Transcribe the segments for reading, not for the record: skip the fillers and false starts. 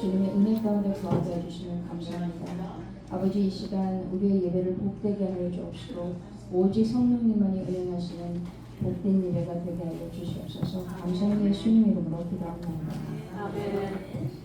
주님의 은혜 가운데 거하게 해주시면 감사합니다. 아버지 이 시간 우리의 예배를 복되게 하여 주옵시고 오직 성령님만이 은행하시는 복된 예배가 되게 하여 주시옵소서. 감사의 예수님 이름으로 기도합니다. 아멘.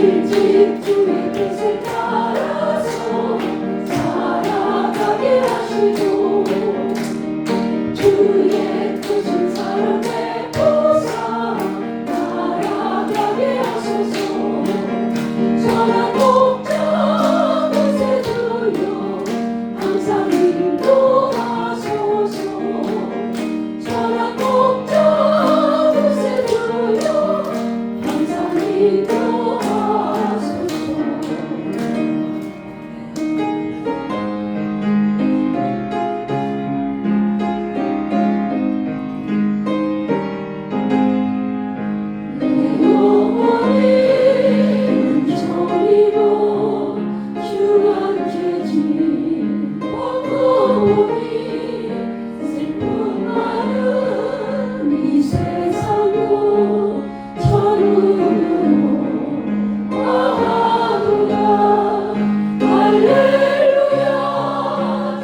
일찍 주의 뜻을 따라서 살아가게 하시고 주의 뜻은 사랑의 보사 날아가게 하소서. 선한 목자 곳에 두여 항상 인도하소서. 선한 목자 곳에 두여 항상 인도하소서. 내 영혼이 은총이로 주 함께 지원하오니 슬픔 많은 이 세상도 천국으로 와하도다. 할렐루야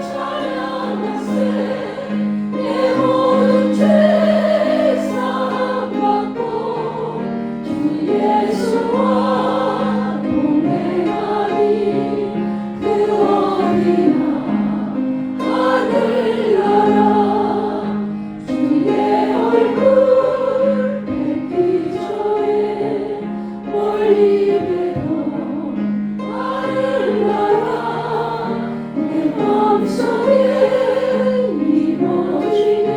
찬양하세. 내 모든 죄 사함받고 주 예수와 동행하니 그 어디나 하늘나라. 주의 얼굴 뵙기 전에 멀리 뵈던 하늘나라 내 맘속에 이루어지니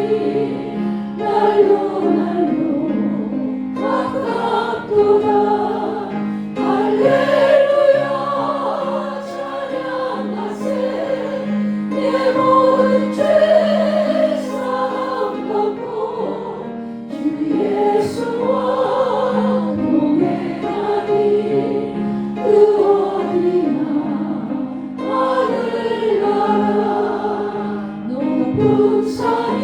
날로 가깝도다. 할렐루야 찬양하세. 내 모든 죄 사함받고 주 예수와 동행하니 그 어디나 하늘나라. 높은 산이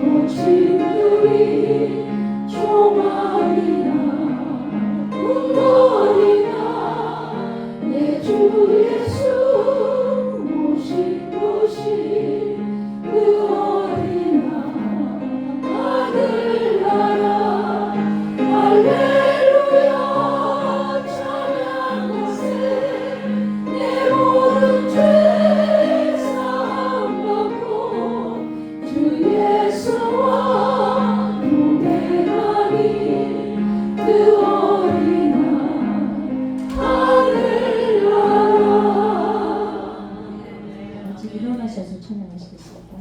멋진 들이 총알이나 궁궐이나 내 주 예수 모신 곳이 그 어디나 하늘나라. 할렐루야 찬양하세. 내 모든 죄 사함받고 주 예수와 동행하니 그 어디나 하늘나라. 같이 일어나셔서 찬양하시겠습니다.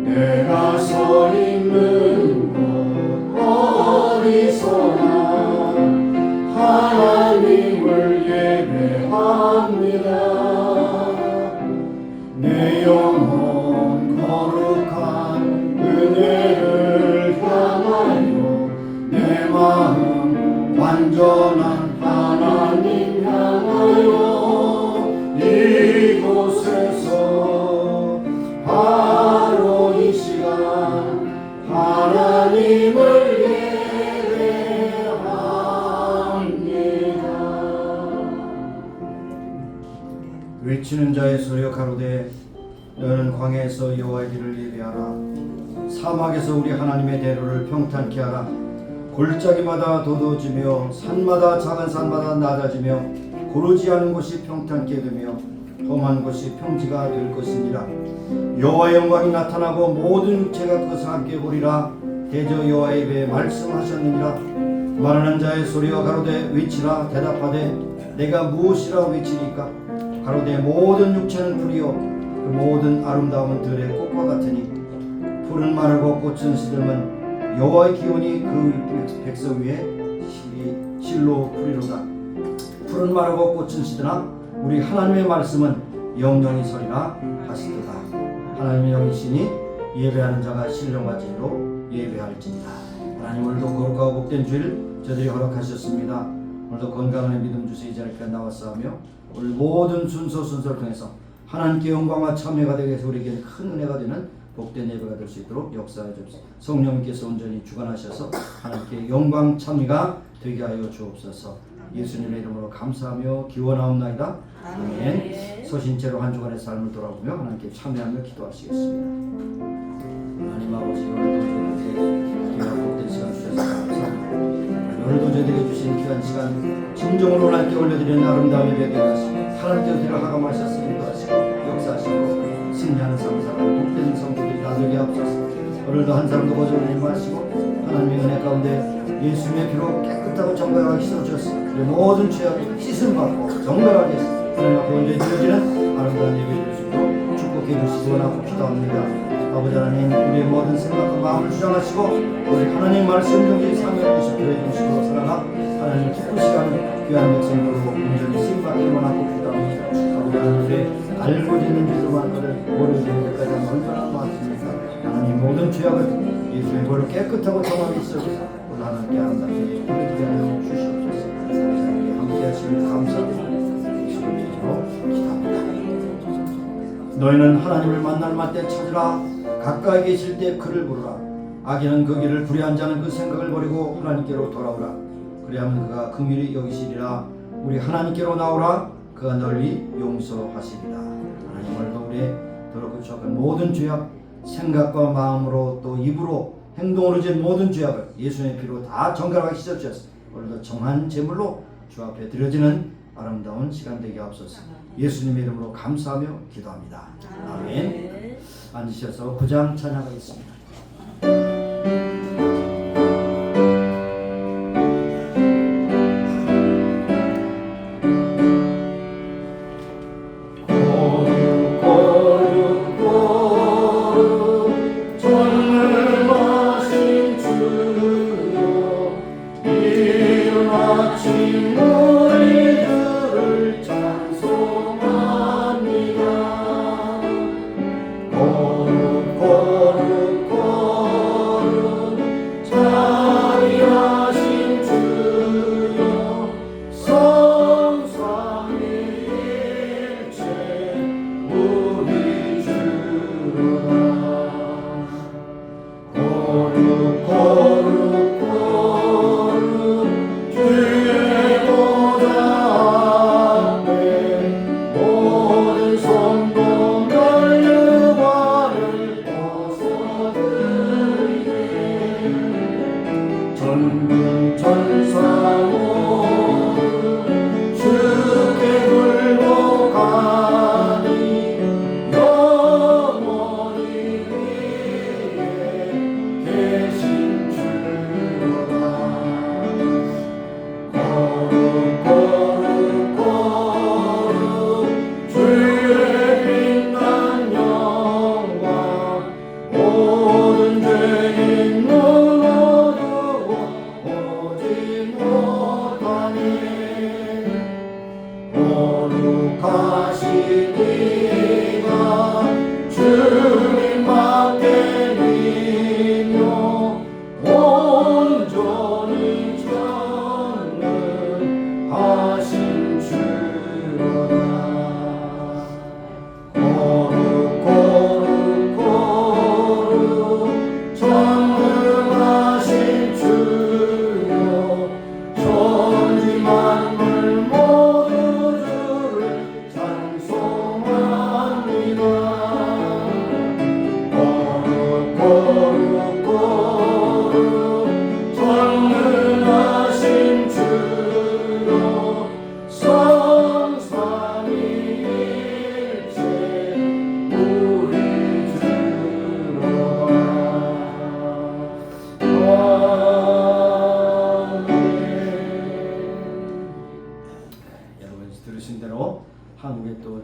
내가 서 있는 곳 어디서나 하나님을 예배합니다. 내 영혼 거룩한 은혜를 향하여 내 마음 완전한 하나님 향하여 이곳에서 바로 이 시간 하나님을 예배합니다. 외치는 자의 소리여 가로되 너는 광야에서 여호와의 길을 예배하라. 사막에서 우리 하나님의 대로를 평탄케 하라. 골짜기마다 도도지며 산마다 작은 산마다 낮아지며 고르지 않은 곳이 평탄케 되며 험한 곳이 평지가 될 것이니라. 여호와의 영광이 나타나고 모든 육체가 그것을 함께 보리라. 대저 여호와의 입에 말씀하셨느니라. 말하는 자의 소리와 가로되 외치라. 대답하되 내가 무엇이라 외치니까. 가로되 모든 육체는 풀이요 그 모든 아름다움은 들의 꽃과 같으니 풀은 마르고 꽃은 시들면 여호와의 기운이 그 백성 위에 실로 풀이로다. 풀은 마르고 꽃은 시드나 우리 하나님의 말씀은 영영이 서리라 하시도다. 하나님의 영이시니 예배하는 자가 신령과 진리로 예배할지니라. 하나님 오늘도 거룩하고 복된 주일 저들이 허락하셨습니다. 오늘도 건강한 믿음 주시기 전에 나왔사오며 오늘 모든 순서를 통해서 하나님께 영광과 참여가 되게 해서 우리에게 큰 은혜가 되는 복된 예배가 될 수 있도록 역사해 주옵소서. 성령님께서 온전히 주관하셔서 하나님께 영광 참여가 되게 하여 주옵소서. 예수님의 이름으로 감사하며 기원하옵나이다. 아멘. 서신체로 한 주간의 삶을 돌아보며 하나님께 참여하며 기도하시겠습니다. 하나님 아버지, 오늘도 저희에게 복된 시간 주셔서 감사합니다. 오늘도 저희에게 주신 귀한 시간 진정으로 하나님께 올려드리는 아름다운 예배가 하시고 하나님께서 우리를 하감하셨으니 도하시고 역사하시고 승리하는 삶 살아가는 복된 성도들이 다 되게 하옵소서. 오늘도 한 사람도 거절하지 마시고 하나님의 은혜 가운데 예수님의 피로 깨끗하고 정결하게 씻어주셨습니다. 우리 모든 죄악을 씻음받고 정결하게 하나님 앞에 온전히 드려지는 아름다운 예배 주시고 축복해 주시기 원하고 기도합니다. 아버지 하나님, 우리의 모든 생각과 마음을 주장하시고 우리 하나님 말씀 중에 사명을 주시고 교회 중심으로 살아가 하나님 기쁘시게 하는 귀한 백성들로 온전히 쓰임받기를 원하고 기도합니다. 아버지 하나님, 알고 있는 죄로만 그를 모르는 데까지 얼마나 많습니까? 하나님 모든 죄악을 예수의 보혈로 깨끗하고 정하게 씻어주사 오늘 하나님께 아름답게 보내주게 하여 주시옵소서. 함께 하시길 감사드립니다. 예수의 이름으로 기도합니다. 너희는 하나님을 만날 만때 찾으라. 가까이 계실 때 그를 부르라. 악인은 그 길을 불의한 자는 그 생각을 버리고 하나님께로 돌아오라. 그리하면 그가 긍휼히 여기시리라. 우리 하나님께로 나오라. 그가 널리 용서하시리라. 하나님, 오늘도 우리의 더럽고 추악한 모든 죄악, 생각과 마음으로 또 입으로 행동으로 지은 모든 죄악을 예수의 피로 다 정결하게 씻어주셔서 오늘도 정한 제물로 주 앞에 드려지는 아름다운 시간 되게 하옵소서. 예수님의 이름으로 감사하며 기도합니다. 아멘. 앉으셔서 9장 찬양하겠습니다.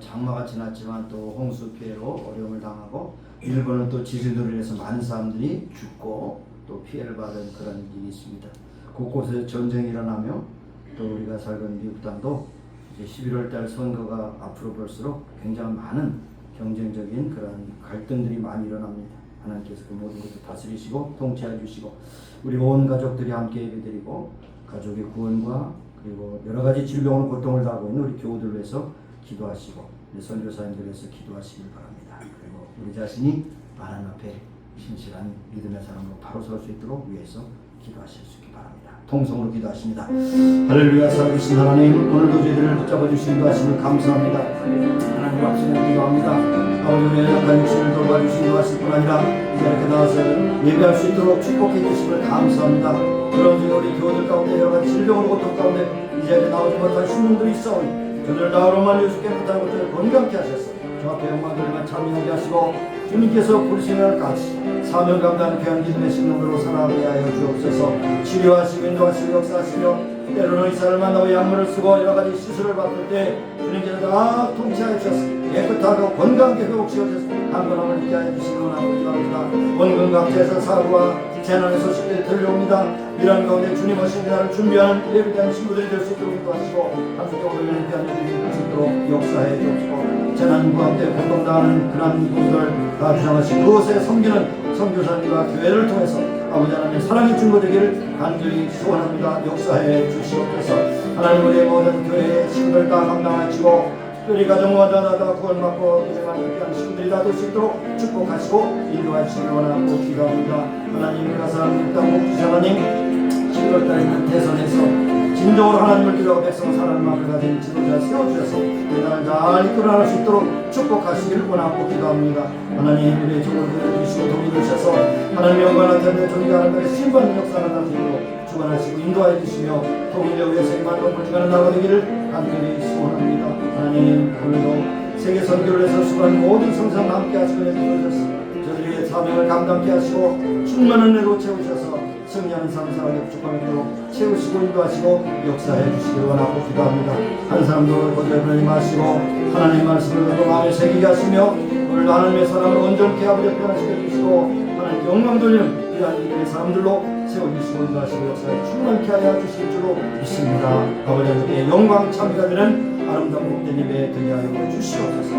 장마가 지났지만 또 홍수 피해로 어려움을 당하고 일본은 또 지진으로 인해서 많은 사람들이 죽고 또 피해를 받은 그런 일이 있습니다. 곳곳에 전쟁이 일어나며 또 우리가 살던 미국 땅도 이제 11월 달 선거가 앞으로 볼수록 굉장히 많은 경쟁적인 그런 갈등들이 많이 일어납니다. 하나님께서 그 모든 것을 다스리시고 통치해 주시고 우리 온 가족들이 함께 예배드리고 가족의 구원과 그리고 여러 가지 질병으로 고통을 당하고 있는 우리 교우들 위해서 기도하시고 우리 선교사님들 위해서 기도하시길 바랍니다. 그리고 우리 자신이 하나님 앞에 신실한 믿음의 사람으로 바로 설 수 있도록 위해서 기도하실 수 있기 바랍니다. 통성으로 기도하십니다. 할렐루야. 살아계신 하나님, 오늘도 저희들을 붙잡아 주신 것 하심을 감사합니다. 하나님 앞서서 기도합니다. 아버지, 우리의 약한 육신을 돌봐주신 것 하실 뿐 아니라 이제 이렇게 나와서 예배할 수 있도록 축복해 주심을 감사합니다. 그런 중에 우리 교우들 가운데 여러 가지 질병으로 고통 가운데 이 자리에 나오지 못한 신분들이 있사오니 저들 나으로만 예수 깨끗한 것들을 건강케 하셔서 저 앞에 영광들만 참여하게 하시고 주님께서 불신을 같이 사명 감당하는 귀한 믿음의 신령으로 살아가게 하여 주옵소서. 치료하시고 인도하시고 역사하시며 때로는 의사를 만나고 약물을 쓰고 여러 가지 시술을 받을 때 주님께서 다 통치하여 주셔서 깨끗하고 건강하게 회복시켜주셔서 강건함을 있게 하여 주시기 원하고 기도합니다. 원근 각지에서 사고와 재난의 소식들이 들려옵니다. 이런 가운데 주님 오신 날을 준비하는 예비된 친구들이 될 수 있도록 기도하시고 한국적으로 위한 일들이 될 수 있도록 역사해 주옵시고 재난 가운데 고통당하는 그런 분들 다 주장하시고 그곳에 섬기는 선교사님과 교회를 통해서 아버지 하나님의 사랑이 증거되기를 간절히 소원합니다. 역사해 주시옵소서. 하나님 우리의 모든 교회의 친구들 다 감당하시고 특별히 가정마다 구원받고 인생하는 귀한 친구들이 다 될 수 있도록 축복하시고 인도하시길 원하고 기도합니다. 하나님 우리가 사랑하는 땅 목주시 하나님 11월달에 있는 대선에서 진정으로 하나님을 기도하고 백성 사랑하는 마음을 가진 지도자 세워주셔서 이 나라를 잘 이끌어 나갈 수 있도록 축복하시길 원하고 기도합니다. 하나님 우리의 종을 들어주시고 동의 주셔서 하나님 영광 나타내 존귀하는 것에 신받는 역사가 나타내도록 주관하시고 인도하여 주시며 통일을 위해서 임하는 물주가는 나라가 되기를 간절히 소원합니다. 하나님 오늘도 세계 선교를 해서 수고하는 모든 성상 함께 하시고 해주셔서 저들의 사명을 감당케 하시고 충만한 은혜로 채우셔서 승리하는 삶 살아가게 축복하도록 채우시고 인도하시고 역사해 주시길 원하고 기도합니다. 한 사람도 거절하지 마시고 하나님 말씀을 듣고 마음에 새기게 하시며 오늘도 하나님의 사랑을 온전케 아버지 변화시켜 주시고 하나님께 영광 돌리는 귀한 이들의 사람들로 세워주시고 인도하시고 역사에 충만케 하여 주실 줄로 믿습니다. 아버지 하나님께 영광 참비가 되는 아름다운 복된 예배 되게 하여 주시옵소서.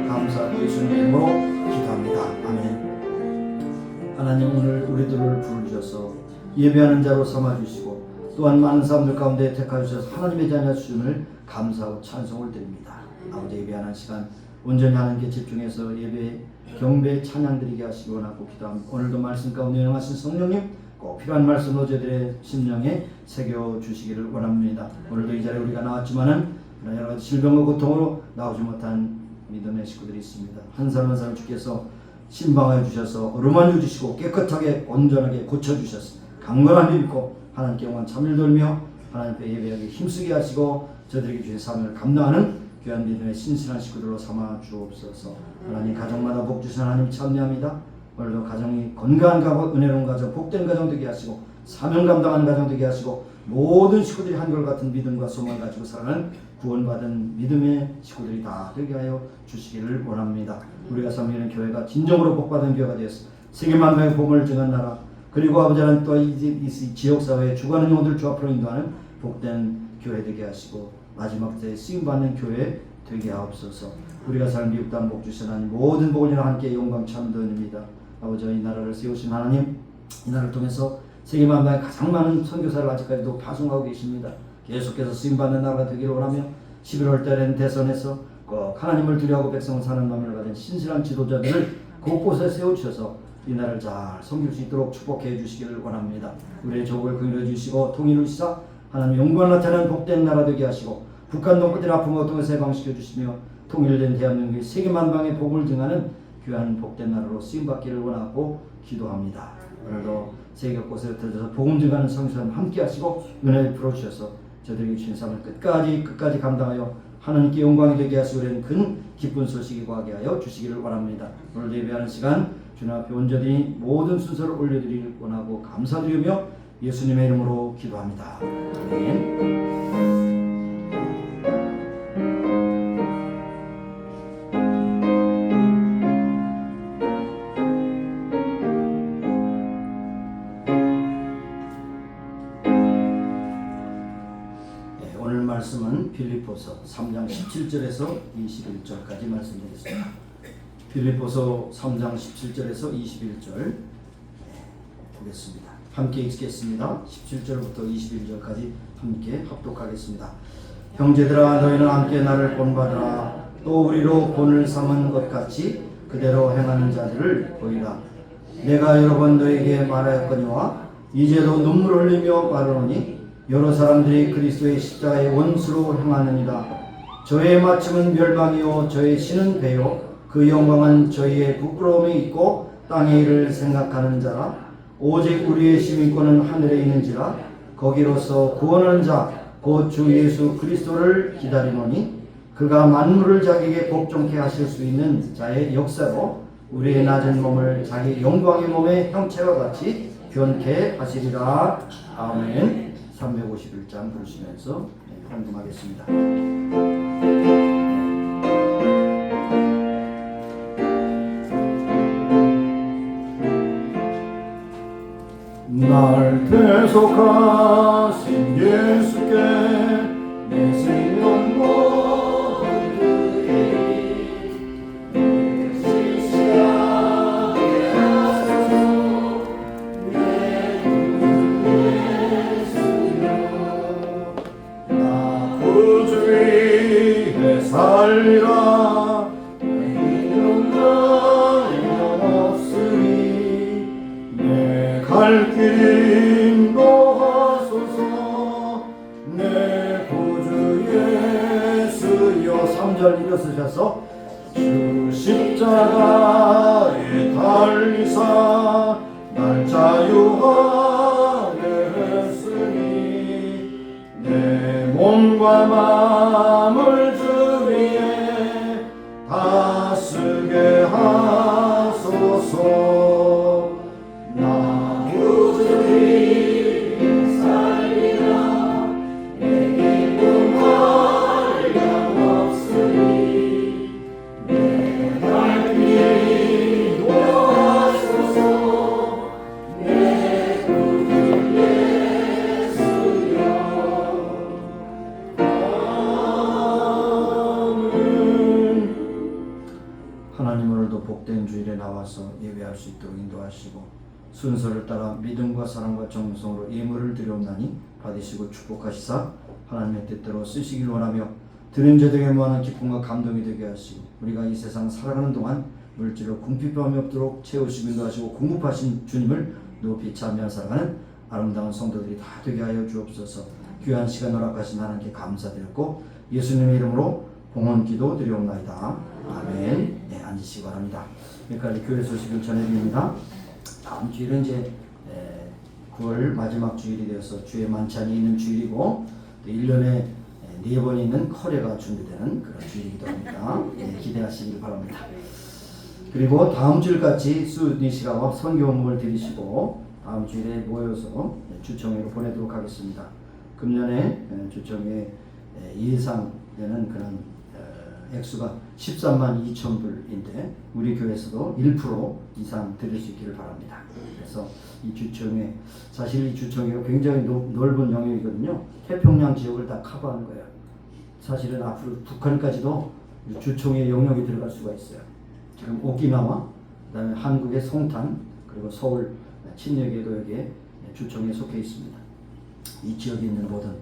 감사하고 예수님의 이름으로 기도합니다. 아멘. 하나님 오늘 우리들을 부르셔서 예배하는 자로 삼아주시고 또한 많은 사람들 가운데 택하셔서 하나님의 자녀 수준을 감사하고 찬송을 드립니다. 아버지 예배하는 시간 온전히 하나님께 집중해서 예배 경배 찬양 드리게 하시기 원하고 기도합니다. 오늘도 말씀 가운데 영하신 성령님 꼭 필요한 말씀으로 저희들의 심령에 새겨주시기를 원합니다. 오늘도 이 자리에 우리가 나왔지만은 여러 가지 질병과 고통으로 나오지 못한 믿음의 식구들이 있습니다. 한 사람 한 사람 주께서 신방하여 주셔서 어루만져 주시고 깨끗하게 온전하게 고쳐주셔서 강건함이 있고 하나님께 영광 참을 돌며 하나님께 예배하기 힘쓰게 하시고 저들에게 주신 사명을 감당하는 귀한 믿음의 신실한 식구들로 삼아 주옵소서. 하나님 가정마다 복 주신 하나님 참여합니다. 오늘도 가정이 건강한 가정, 은혜로운 가정, 복된 가정 되게 하시고 사명 감당하는 가정 되게 하시고 모든 식구들이 한결같은 믿음과 소망을 가지고 살아가는 구원받은 믿음의 식구들이 다 되게 하여 주시기를 원합니다. 우리가 섬기는 교회가 진정으로 복받은 교회가 되어서 세계만방의 복음을 증한 나라 그리고 아버지 하나님 또 이 지역사회에 주관하는 영혼들 주 앞으로 인도하는 복된 교회 되게 하시고 마지막 때에 쓰임받는 교회 되게 하옵소서. 우리가 사는 미국 땅 복 주신 하나님 모든 복을 인하 함께 영광 참드립니다. 아버지 이 나라를 세우신 하나님 이 나라를 통해서 세계만방에 가장 많은 선교사를 아직까지도 파송하고 계십니다. 계속해서 쓰임받는 나라가 되기를 원하며 11월 달에는 대선에서 꼭 하나님을 두려워하고 백성을 사는 마음을 가진 신실한 지도자들을 곳곳에 세워주셔서 이 나라를 잘 섬길 수 있도록 축복해 주시기를 원합니다. 우리의 조국을 긍휼해 주시고 통일을 시사 하나님 영광 나타나는 복된 나라 되게 하시고 북한 동포들의 아픔을 통해서 해방시켜 주시며 통일된 대한민국의 세계만방의 복을 증하는 귀한 복된 나라로 쓰임받기를 원하고 기도합니다. 오늘도 세계 곳에 흩어져서 복음 증하는 성수님 함께 하시고 은혜를 풀어주셔서 저들에게 주신 삶을 끝까지 감당하여 하나님께 영광이 되게 하시고 우리는 큰 기쁜 소식이 과하게 하여 주시기를 원합니다. 오늘도 예배하는 시간 주님 앞에 온전히 모든 순서를 올려드리길 원하고 감사드리며 예수님의 이름으로 기도합니다. 아멘. 오늘 말씀은 빌립보서 3장 17절에서 21절까지 말씀드리겠습니다. 빌립보서 3장 17절에서 21절 보겠습니다. 함께 읽겠습니다. 17절부터 21절까지 함께 합독하겠습니다. 형제들아 너희는 함께 나를 본받으라. 또 우리로 본을 삼은 것 같이 그대로 행하는 자들을 보이라. 내가 여러 번 너에게 말하였거니와 이제도 눈물 흘리며 말하노니 여러 사람들이 그리스도의 십자가의 원수로 행하느니라. 저의 마침은 멸망이요 저의 신은 배요 그 영광은 저희의 부끄러움이 있고 땅의 일을 생각하는 자라. 오직 우리의 시민권은 하늘에 있는지라. 거기로서 구원하는 자 곧 주 예수 그리스도를 기다리노니 그가 만물을 자기에게 복종케 하실 수 있는 자의 역사로 우리의 낮은 몸을 자기 영광의 몸의 형체와 같이 변케 하시리라. 아멘. 351장 부르시면서 헌금하겠습니다. 날 대속하신 예수께 내 생명 모든 그의 십자가에 하소서. 내 구주 예수여 나 구주 위에 살리라. 내 이름은 영없으리. 내 갈 길 인도하소서. 내 구주 예수여. 3절 일어서셔서 주 십자가에 달리사 날 자유하게 했으니 내 몸과 마음을 주 위에 다스게 하소서. 하나님 오늘도 복된 주일에 나와서 예배할 수 있도록 인도하시고 순서를 따라 믿음과 사랑과 정성으로 예물을 드려옵나니 받으시고 축복하시사 하나님의 뜻대로 쓰시길 원하며 드린 자들에게 무한한 기쁨과 감동이 되게 하시고 우리가 이 세상 살아가는 동안 물질로 궁핍함이 없도록 채우시고 인도하시고 공급하신 주님을 높이 찬미하며 살아가는 아름다운 성도들이 다 되게 하여 주옵소서. 귀한 시간 허락하신 하나님께 감사드렸고 예수님의 이름으로 공헌 기도 드리옵나이다. 아멘. 네, 앉으시기 바랍니다. 여기까지 교회 소식을 전해드립니다. 다음 주일은 이제 9월 마지막 주일이 되어서 주의 만찬이 있는 주일이고 또 1년에 4번 있는 커레가 준비되는 그런 주일이기도 합니다. 네, 기대하시길 바랍니다. 그리고 다음 주일까지 수니시라와 선교 업무를 드리시고 다음 주일에 모여서 주청회로 보내도록 하겠습니다. 금년에 주청회 예상되는 그런 액수가 13만 2천 불인데 우리 교회에서도 1% 이상 드릴 수 있기를 바랍니다. 그래서 이 주청회, 사실 이 주청회가 굉장히 넓은 영역이거든요. 태평양 지역을 다 커버하는 거예요. 사실은 앞으로 북한까지도 주청회 영역이 들어갈 수가 있어요. 지금 오키나와 그다음에 한국의 송탄 그리고 서울 친여계도 여기에 주청회에 속해 있습니다. 이 지역에 있는 모든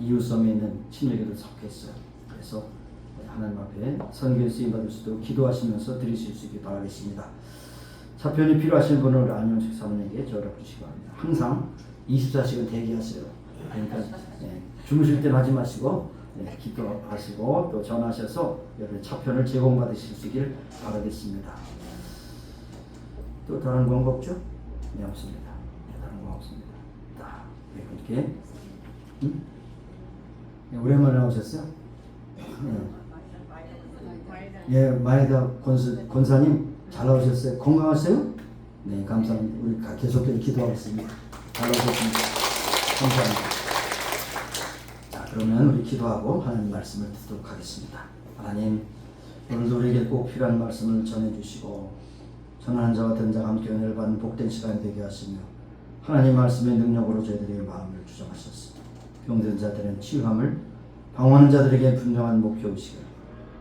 이웃섬에 있는 친여계들 속해 있어요. 그래서 하나님 앞에 선교에 쓰임받을 수 있도록 기도하시면서 드리실 수 있길 바라겠습니다. 차편이 필요하신 분은 안영식 사모님에게 전화 주시기 바랍니다. 항상 24시간 대기하세요. 그러니까 주무실 때는 하지 마시고 기도하시고 또 전화하셔서 여러분 차편을 제공받으실 수 있길 바라겠습니다. 또 다른 건 없죠? 네, 없습니다. 다른 건 없습니다. 이렇게 오랜만에 나오셨어요? 예, 마에다 권사님 잘 나오셨어요? 건강하세요? 네, 감사합니다. 우리 계속해서 기도하겠습니다. 잘 나오셨습니다. 감사합니다. 자, 그러면 우리 기도하고 하나님 말씀을 듣도록 하겠습니다. 하나님, 오늘도 우리에게 꼭 필요한 말씀을 전해주시고 전하는 자와 듣는 자가 함께 은혜를 받는 복된 시간이 되게 하시며 하나님 말씀의 능력으로 저희들의 마음을 주장하셨습니다. 병든 자들은 치유함을, 방황하는 자들에게 분명한 목표의식을,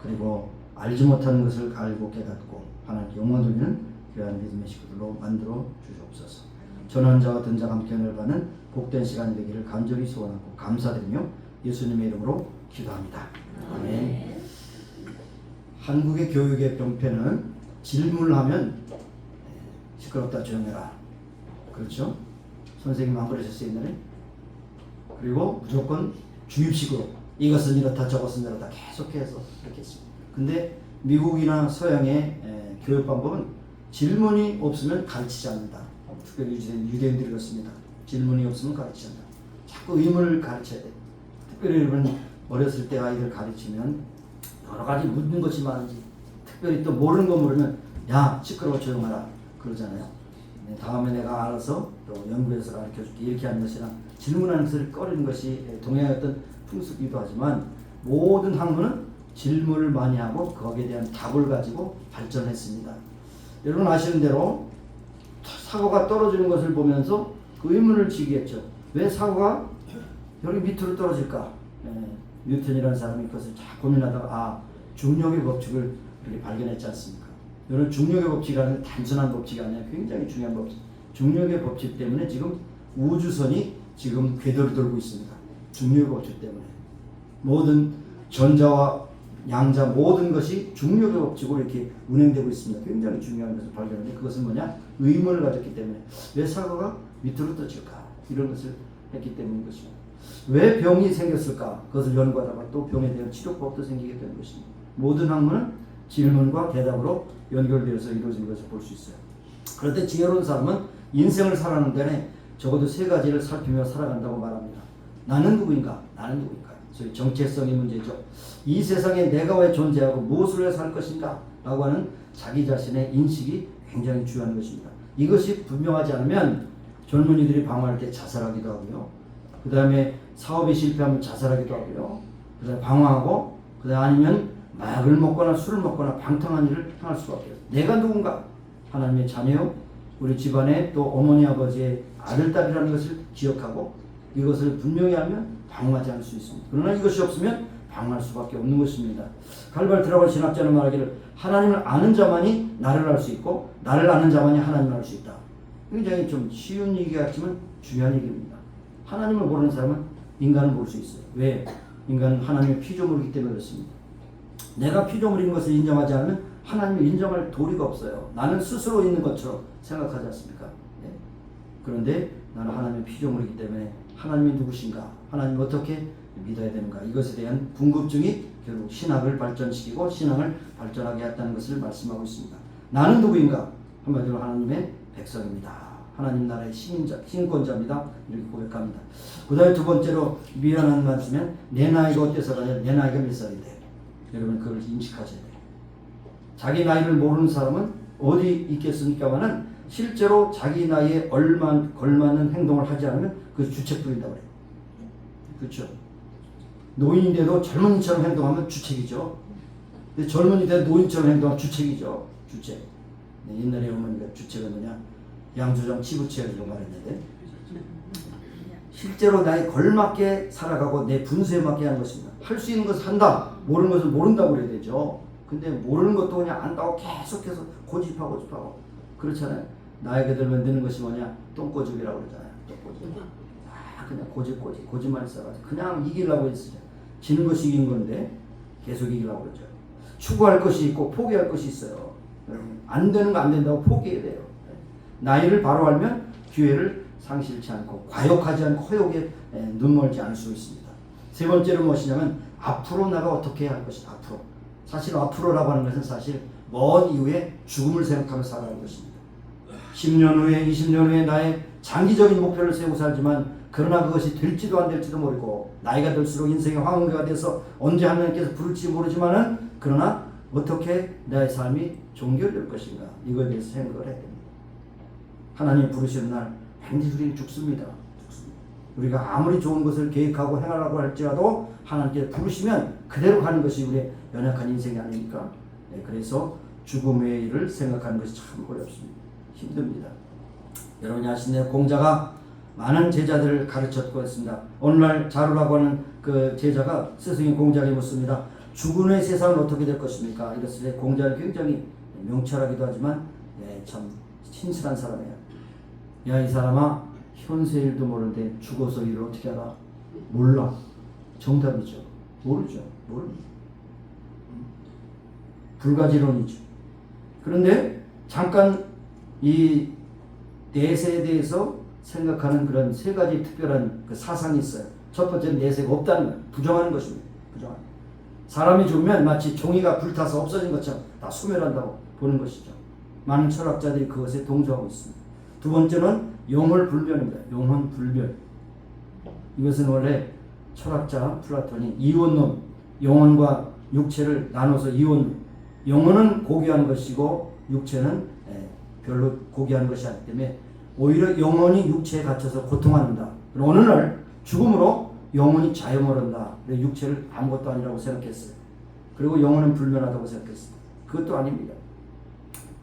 그리고 알지 못하는 것을 알고 깨닫고 하나님께 영원 돌리는 귀한 믿음의 식구들로 만들어 주시옵소서. 전환자와 등장 함께 은혜를 받는 복된 시간이 되기를 간절히 소원하고 감사드리며 예수님의 이름으로 기도합니다. 아멘. 한국의 교육의 병폐는 질문을 하면 시끄럽다 조용해라. 그렇죠? 선생님 안 그러셨어요 옛날에? 그리고 무조건 주입식으로 이것은 이렇다 저것은 이렇다 계속해서 이렇게 했습니다. 근데 미국이나 서양의 교육 방법은 질문이 없으면 가르치지 않는다. 특별히 유대인들이 그렇습니다. 질문이 없으면 가르치지 않는다. 자꾸 의문을 가르쳐야 돼. 특별히 여러분 어렸을 때 아이들 가르치면 여러 가지 묻는 것이 많은지 특별히 또 모르는 거 물으면 야 시끄러워 조용하라 그러잖아요. 다음에 내가 알아서 또 연구해서 가르쳐줄게 이렇게 하는 것이나 질문하는 것을 꺼리는 것이 동양의 어떤 풍습이기도 하지만 모든 학문은 질문을 많이 하고 거기에 대한 답을 가지고 발전했습니다. 여러분 아시는 대로 사과가 떨어지는 것을 보면서 그 의문을 지겠죠. 왜 사과가 여기 밑으로 떨어질까? 뉴턴이라는 사람이 그것을 잘 고민하다가 중력의 법칙을 이렇게 발견했지 않습니까? 이런 중력의 법칙이라는 단순한 법칙이 아니라 굉장히 중요한 법칙. 중력의 법칙 때문에 지금 우주선이 지금 궤도를 돌고 있습니다. 중력의 법칙 때문에. 모든 전자와 양자 모든 것이 중력의 법칙으로 이렇게 운행되고 있습니다. 굉장히 중요한 것을 발견했는데 그것은 뭐냐? 의문을 가졌기 때문에 왜 사과가 밑으로 떠질까? 이런 것을 했기 때문인 것입니다. 왜 병이 생겼을까? 그것을 연구하다가 또 병에 대한 치료법도 생기게 되는 것입니다. 모든 학문은 질문과 대답으로 연결되어서 이루어진 것을 볼 수 있어요. 그럴 때 지혜로운 사람은 인생을 살아가는 데에 적어도 세 가지를 살피며 살아간다고 말합니다. 나는 누구인가? 나는 누구인가? 소위 정체성의 문제죠. 이 세상에 내가 왜 존재하고 무엇을 위해 살 것인가? 라고 하는 자기 자신의 인식이 굉장히 중요한 것입니다. 이것이 분명하지 않으면 젊은이들이 방황할 때 자살하기도 하고요. 그 다음에 사업이 실패하면 자살하기도 하고요. 그 다음에 방황하고 그 다음에 아니면 마약을 먹거나 술을 먹거나 방탕한 일을 행할 수밖에 없어요. 내가 누군가? 하나님의 자녀요. 우리 집안의 또 어머니 아버지의 아들 딸이라는 것을 기억하고 이것을 분명히 알면 방황하지 않을 수 있습니다. 그러나 이것이 없으면 방황할 수밖에 없는 것입니다. 칼발 드라곤 신학자는 말하기를 하나님을 아는 자만이 나를 알 수 있고 나를 아는 자만이 하나님을 알 수 있다. 굉장히 좀 쉬운 얘기 같지만 중요한 얘기입니다. 하나님을 모르는 사람은 인간을 볼 수 있어요. 왜? 인간은 하나님의 피조물이기 때문에 그렇습니다. 내가 피조물인 것을 인정하지 않으면 하나님을 인정할 도리가 없어요. 나는 스스로 있는 것처럼 생각하지 않습니까? 네. 그런데 나는 하나님의 피조물이기 때문에 하나님이 누구신가? 하나님을 어떻게 믿어야 되는가? 이것에 대한 궁금증이 결국 신학을 발전시키고 신앙을 발전하게 했다는 것을 말씀하고 있습니다. 나는 누구인가? 한마디로 하나님의 백성입니다. 하나님 나라의 시민권자입니다. 이렇게 고백합니다. 그 다음에 두 번째로 미안한 말씀은 내 나이가 어때서가 아니라 내 나이가 몇 살인데 여러분 그걸 인식하셔야 돼요. 자기 나이를 모르는 사람은 어디 있겠습니까마는 실제로 자기 나이에 걸맞는 행동을 하지 않으면 그 주책 부린다고 그래요. 그렇죠? 노인인데도 젊은이처럼 행동하면 주책이죠. 근데 젊은이인데도 노인처럼 행동하면 주책이죠. 주책. 네, 옛날에 어머니가 주책은 뭐냐? 양조장 치부치라고 말했는데 실제로 나에 걸맞게 살아가고 내 분수에 맞게 하는 것입니다. 할 수 있는 것을 한다. 모르는 것을 모른다고 그래야 되죠. 근데 모르는 것도 그냥 안다고 계속해서 고집하고 그렇잖아요. 나이가 들면 느는 것이 뭐냐? 똥꼬집이라고 그러잖아요. 똥꼬집. 그냥 고집만 있어가지고 그냥 이기려고 했어요. 지는 것이 이긴 건데 계속 이기려고 그러죠. 추구할 것이 있고 포기할 것이 있어요. 안 되는 거 안 된다고 포기해야 돼요. 나이를 바로 알면 기회를 상실치 않고 과욕하지 않고 허욕에 눈멀지 않을 수 있습니다. 세 번째로 무엇이냐면 앞으로 내가 어떻게 할 것이다. 앞으로. 사실 앞으로라고 하는 것은 사실 먼 이후에 죽음을 생각하며 살아가는 것입니다. 10년 후에 20년 후에 나의 장기적인 목표를 세우고 살지만 그러나 그것이 될지도 안 될지도 모르고 나이가 들수록 인생의 황혼기가 돼서 언제 하나님께서 부를지 모르지만은 그러나 어떻게 나의 삶이 종결될 것인가 이거에 대해서 생각을 해야 됩니다. 하나님 부르시는 날 반드시 우리는 죽습니다. 우리가 아무리 좋은 것을 계획하고 행하라고 할지라도 하나님께서 부르시면 그대로 가는 것이 우리의 연약한 인생이 아닙니까? 네, 그래서 죽음의 일을 생각하는 것이 참 어렵습니다. 힘듭니다. 여러분이 아시는 공자가 많은 제자들을 가르쳤고 했습니다. 오늘날 자루라고 하는 그 제자가 스승인 공자에게 묻습니다. 죽은 후의 세상은 어떻게 될 것입니까? 이랬을 때 공자는 굉장히 명철하기도 하지만 참 친실한 사람이에요. 야, 이 사람아, 현세일도 모르는데 죽어서 일을 어떻게 알아? 몰라. 정답이죠. 모르죠. 불가지론이죠. 그런데 잠깐 이 내세에 대해서 생각하는 그런 세 가지 특별한 그 사상이 있어요. 첫 번째는 내세가 없다는 거예요. 부정하는 것입니다. 부정하는. 사람이 죽으면 마치 종이가 불타서 없어진 것처럼 다 소멸한다고 보는 것이죠. 많은 철학자들이 그것에 동조하고 있습니다. 두 번째는 영혼불변입니다. 영혼불변. 이것은 원래 철학자 플라톤이 이원론, 영혼과 육체를 나눠서 이원론. 영혼은 고귀한 것이고 육체는 별로 고귀한 것이 아니기 때문에 오히려 영혼이 육체에 갇혀서 고통한다. 어느 날 죽음으로 영혼이 자영을 한다. 육체를 아무것도 아니라고 생각했어요. 그리고 영혼은 불변하다고 생각했어요. 그것도 아닙니다.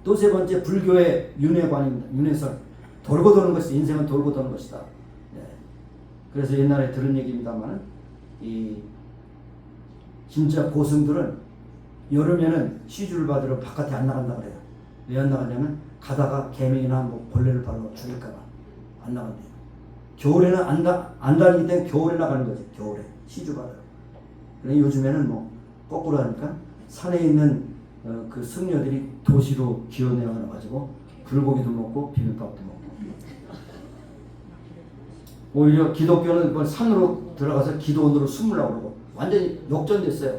또 세 번째, 불교의 윤회관입니다. 윤회설. 돌고 도는 것이, 인생은 돌고 도는 것이다. 그래서 옛날에 들은 얘기입니다만, 진짜 고승들은 여름에는 시주를 받으러 바깥에 안 나간다 그래요. 왜 안 나가냐면 가다가 개미나 뭐 벌레를 발로 죽일까봐 안 나간대요. 겨울에는 안 다니기 때문에 겨울에 나가는 거지. 겨울에 시주 받으러. 그런데 요즘에는 뭐 거꾸로 하니까 산에 있는 그 승려들이 도시로 기어내어 가지고 불고기도 먹고 비빔밥도 먹고. 오히려 기독교는 산으로 들어가서 기도원으로 숨으려고 그러고 완전히 역전됐어요.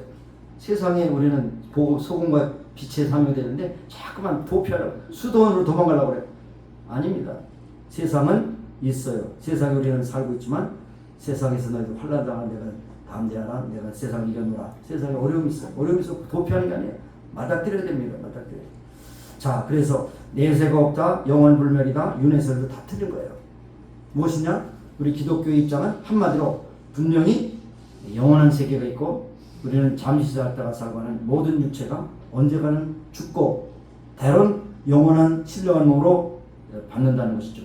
세상에 우리는 소금과 빛의 사명되는데 자꾸만 도피하려고 수도원으로 도망가려고 그래요. 아닙니다. 세상은 있어요. 세상에 우리는 살고 있지만 세상에서 너희들 환난 당한 내가 담대하라. 내가 세상을 이겨노라. 세상에 어려움이 있어요. 어려움이 있어 도피하는 게 아니에요. 맞닥뜨려야 됩니다. 맞닥뜨려야. 자, 그래서 내세가 없다. 영원불멸이다. 윤회설도 다 틀린 거예요. 무엇이냐? 우리 기독교의 입장은 한마디로 분명히 영원한 세계가 있고 우리는 잠시 살다가 살고 하는 모든 육체가 언젠가는 죽고 때론 영원한 신령한 몸으로 받는다는 것이죠.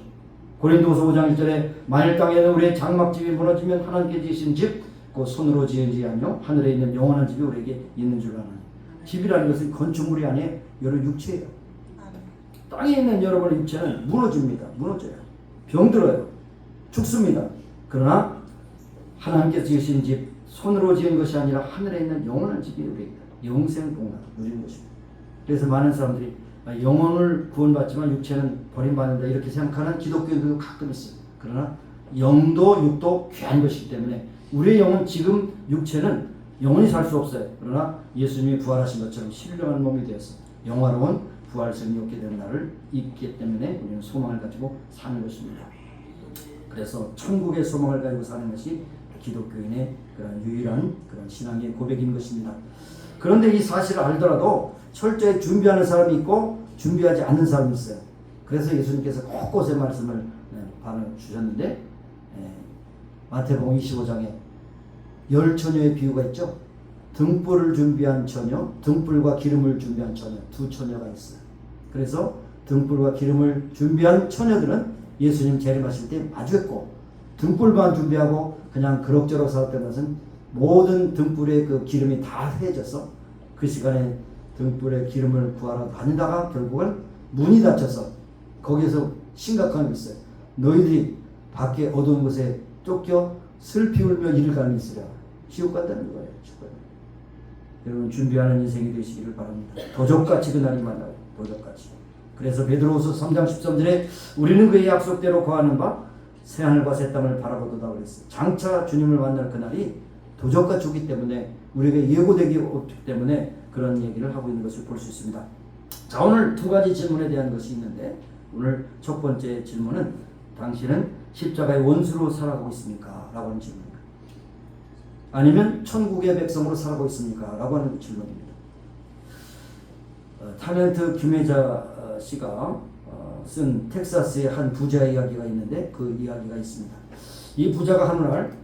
고린도후서 5장 1절에 만일 땅에는 우리의 장막집이 무너지면 하나님께 지으신 집 그 손으로 지은 집이 아니요 하늘에 있는 영원한 집이 우리에게 있는 줄 아나니. 집이라는 것은 건축물이 아니에요. 여러 육체예요. 땅에 있는 여러분의 육체는 무너집니다. 무너져요. 병들어요. 죽습니다. 그러나 하나님께서 지으신 집 손으로 지은 것이 아니라 하늘에 있는 영원한 집이 우리에게 영생복락을 누리는 것입니다. 그래서 많은 사람들이 영혼을 구원받지만 육체는 버림받는다 이렇게 생각하는 기독교인들도 가끔 있어요. 그러나 영도 육도 귀한 것이기 때문에 우리의 영은 지금 육체는 영원히 살 수 없어요. 그러나 예수님이 부활하신 것처럼 신령한 몸이 되어서 영화로운 부활성이 없게 되는 날을 있기 때문에 우리는 소망을 가지고 사는 것입니다. 그래서 천국의 소망을 가지고 사는 것이 기독교인의 그런 유일한 그런 신앙의 고백인 것입니다. 그런데 이 사실을 알더라도 철저히 준비하는 사람이 있고 준비하지 않는 사람이 있어요. 그래서 예수님께서 곳곳에 말씀을 주셨는데 마태복음 25장에 10처녀의 비유가 있죠. 등불을 준비한 처녀, 등불과 기름을 준비한 처녀, 두 처녀가 있어요. 그래서 등불과 기름을 준비한 처녀들은 예수님 재림하실 때 마주했고 등불만 준비하고 그냥 그럭저럭 살았던 것은 모든 등불의 그 기름이 다 헤어져서 그 시간에 등불의 기름을 구하러 다니다가 결국은 문이 닫혀서 거기에서 심각한 게 있어요. 너희들이 밖에 어두운 곳에 쫓겨 슬피 울며 이를 가는 있으랴. 지옥 간다는 거예요. 여러분 준비하는 인생이 되시기를 바랍니다. 도적같이 그날이 만나요. 도적같이. 그래서 베드로후서 3장 13절에 우리는 그의 약속대로 거하는 바 새하늘과 새 땅을 바라보도다 그랬어요. 장차 주님을 만날 그날이 도적같이 오기 때문에 우리에게 예고되기 없기 때문에 그런 얘기를 하고 있는 것을 볼 수 있습니다. 자, 오늘 두 가지 질문에 대한 것이 있는데 오늘 첫 번째 질문은 당신은 십자가의 원수로 살아가고 있습니까? 라고 하는 질문입니다. 아니면 천국의 백성으로 살아가고 있습니까? 라고 하는 질문입니다. 탤런트 김혜자 씨가 쓴 텍사스의 한 부자 이야기가 있는데 그 이야기가 있습니다. 이 부자가 한 날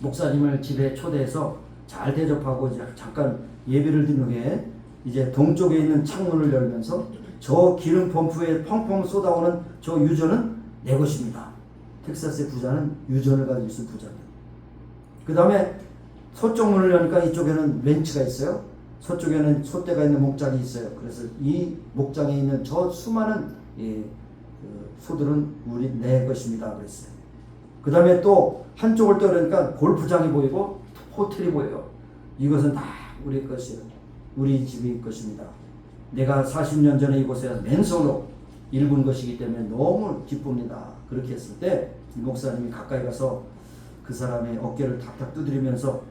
목사님을 집에 초대해서 잘 대접하고 잠깐 예배를 드린 후에 이제 동쪽에 있는 창문을 열면서 저 기름 펌프에 펑펑 쏟아오는 저 유전은 내 것입니다. 텍사스의 부자는 유전을 가지고 있는 부자입니다. 그 다음에 서쪽 문을 여니까 이쪽에는 렌치가 있어요. 서쪽에는 솥대가 있는 목장이 있어요. 그래서 이 목장에 있는 저 수많은 소들은 내 것입니다 그랬어요. 그 다음에 또 한쪽을 떠오르니까 골프장이 보이고 호텔이 보여요. 이것은 다 우리 것이에요. 우리 집이 것입니다. 내가 40년 전에 이곳에 맨손으로 일군 것이기 때문에 너무 기쁩니다. 그렇게 했을 때 목사님이 가까이 가서 그 사람의 어깨를 탁탁 두드리면서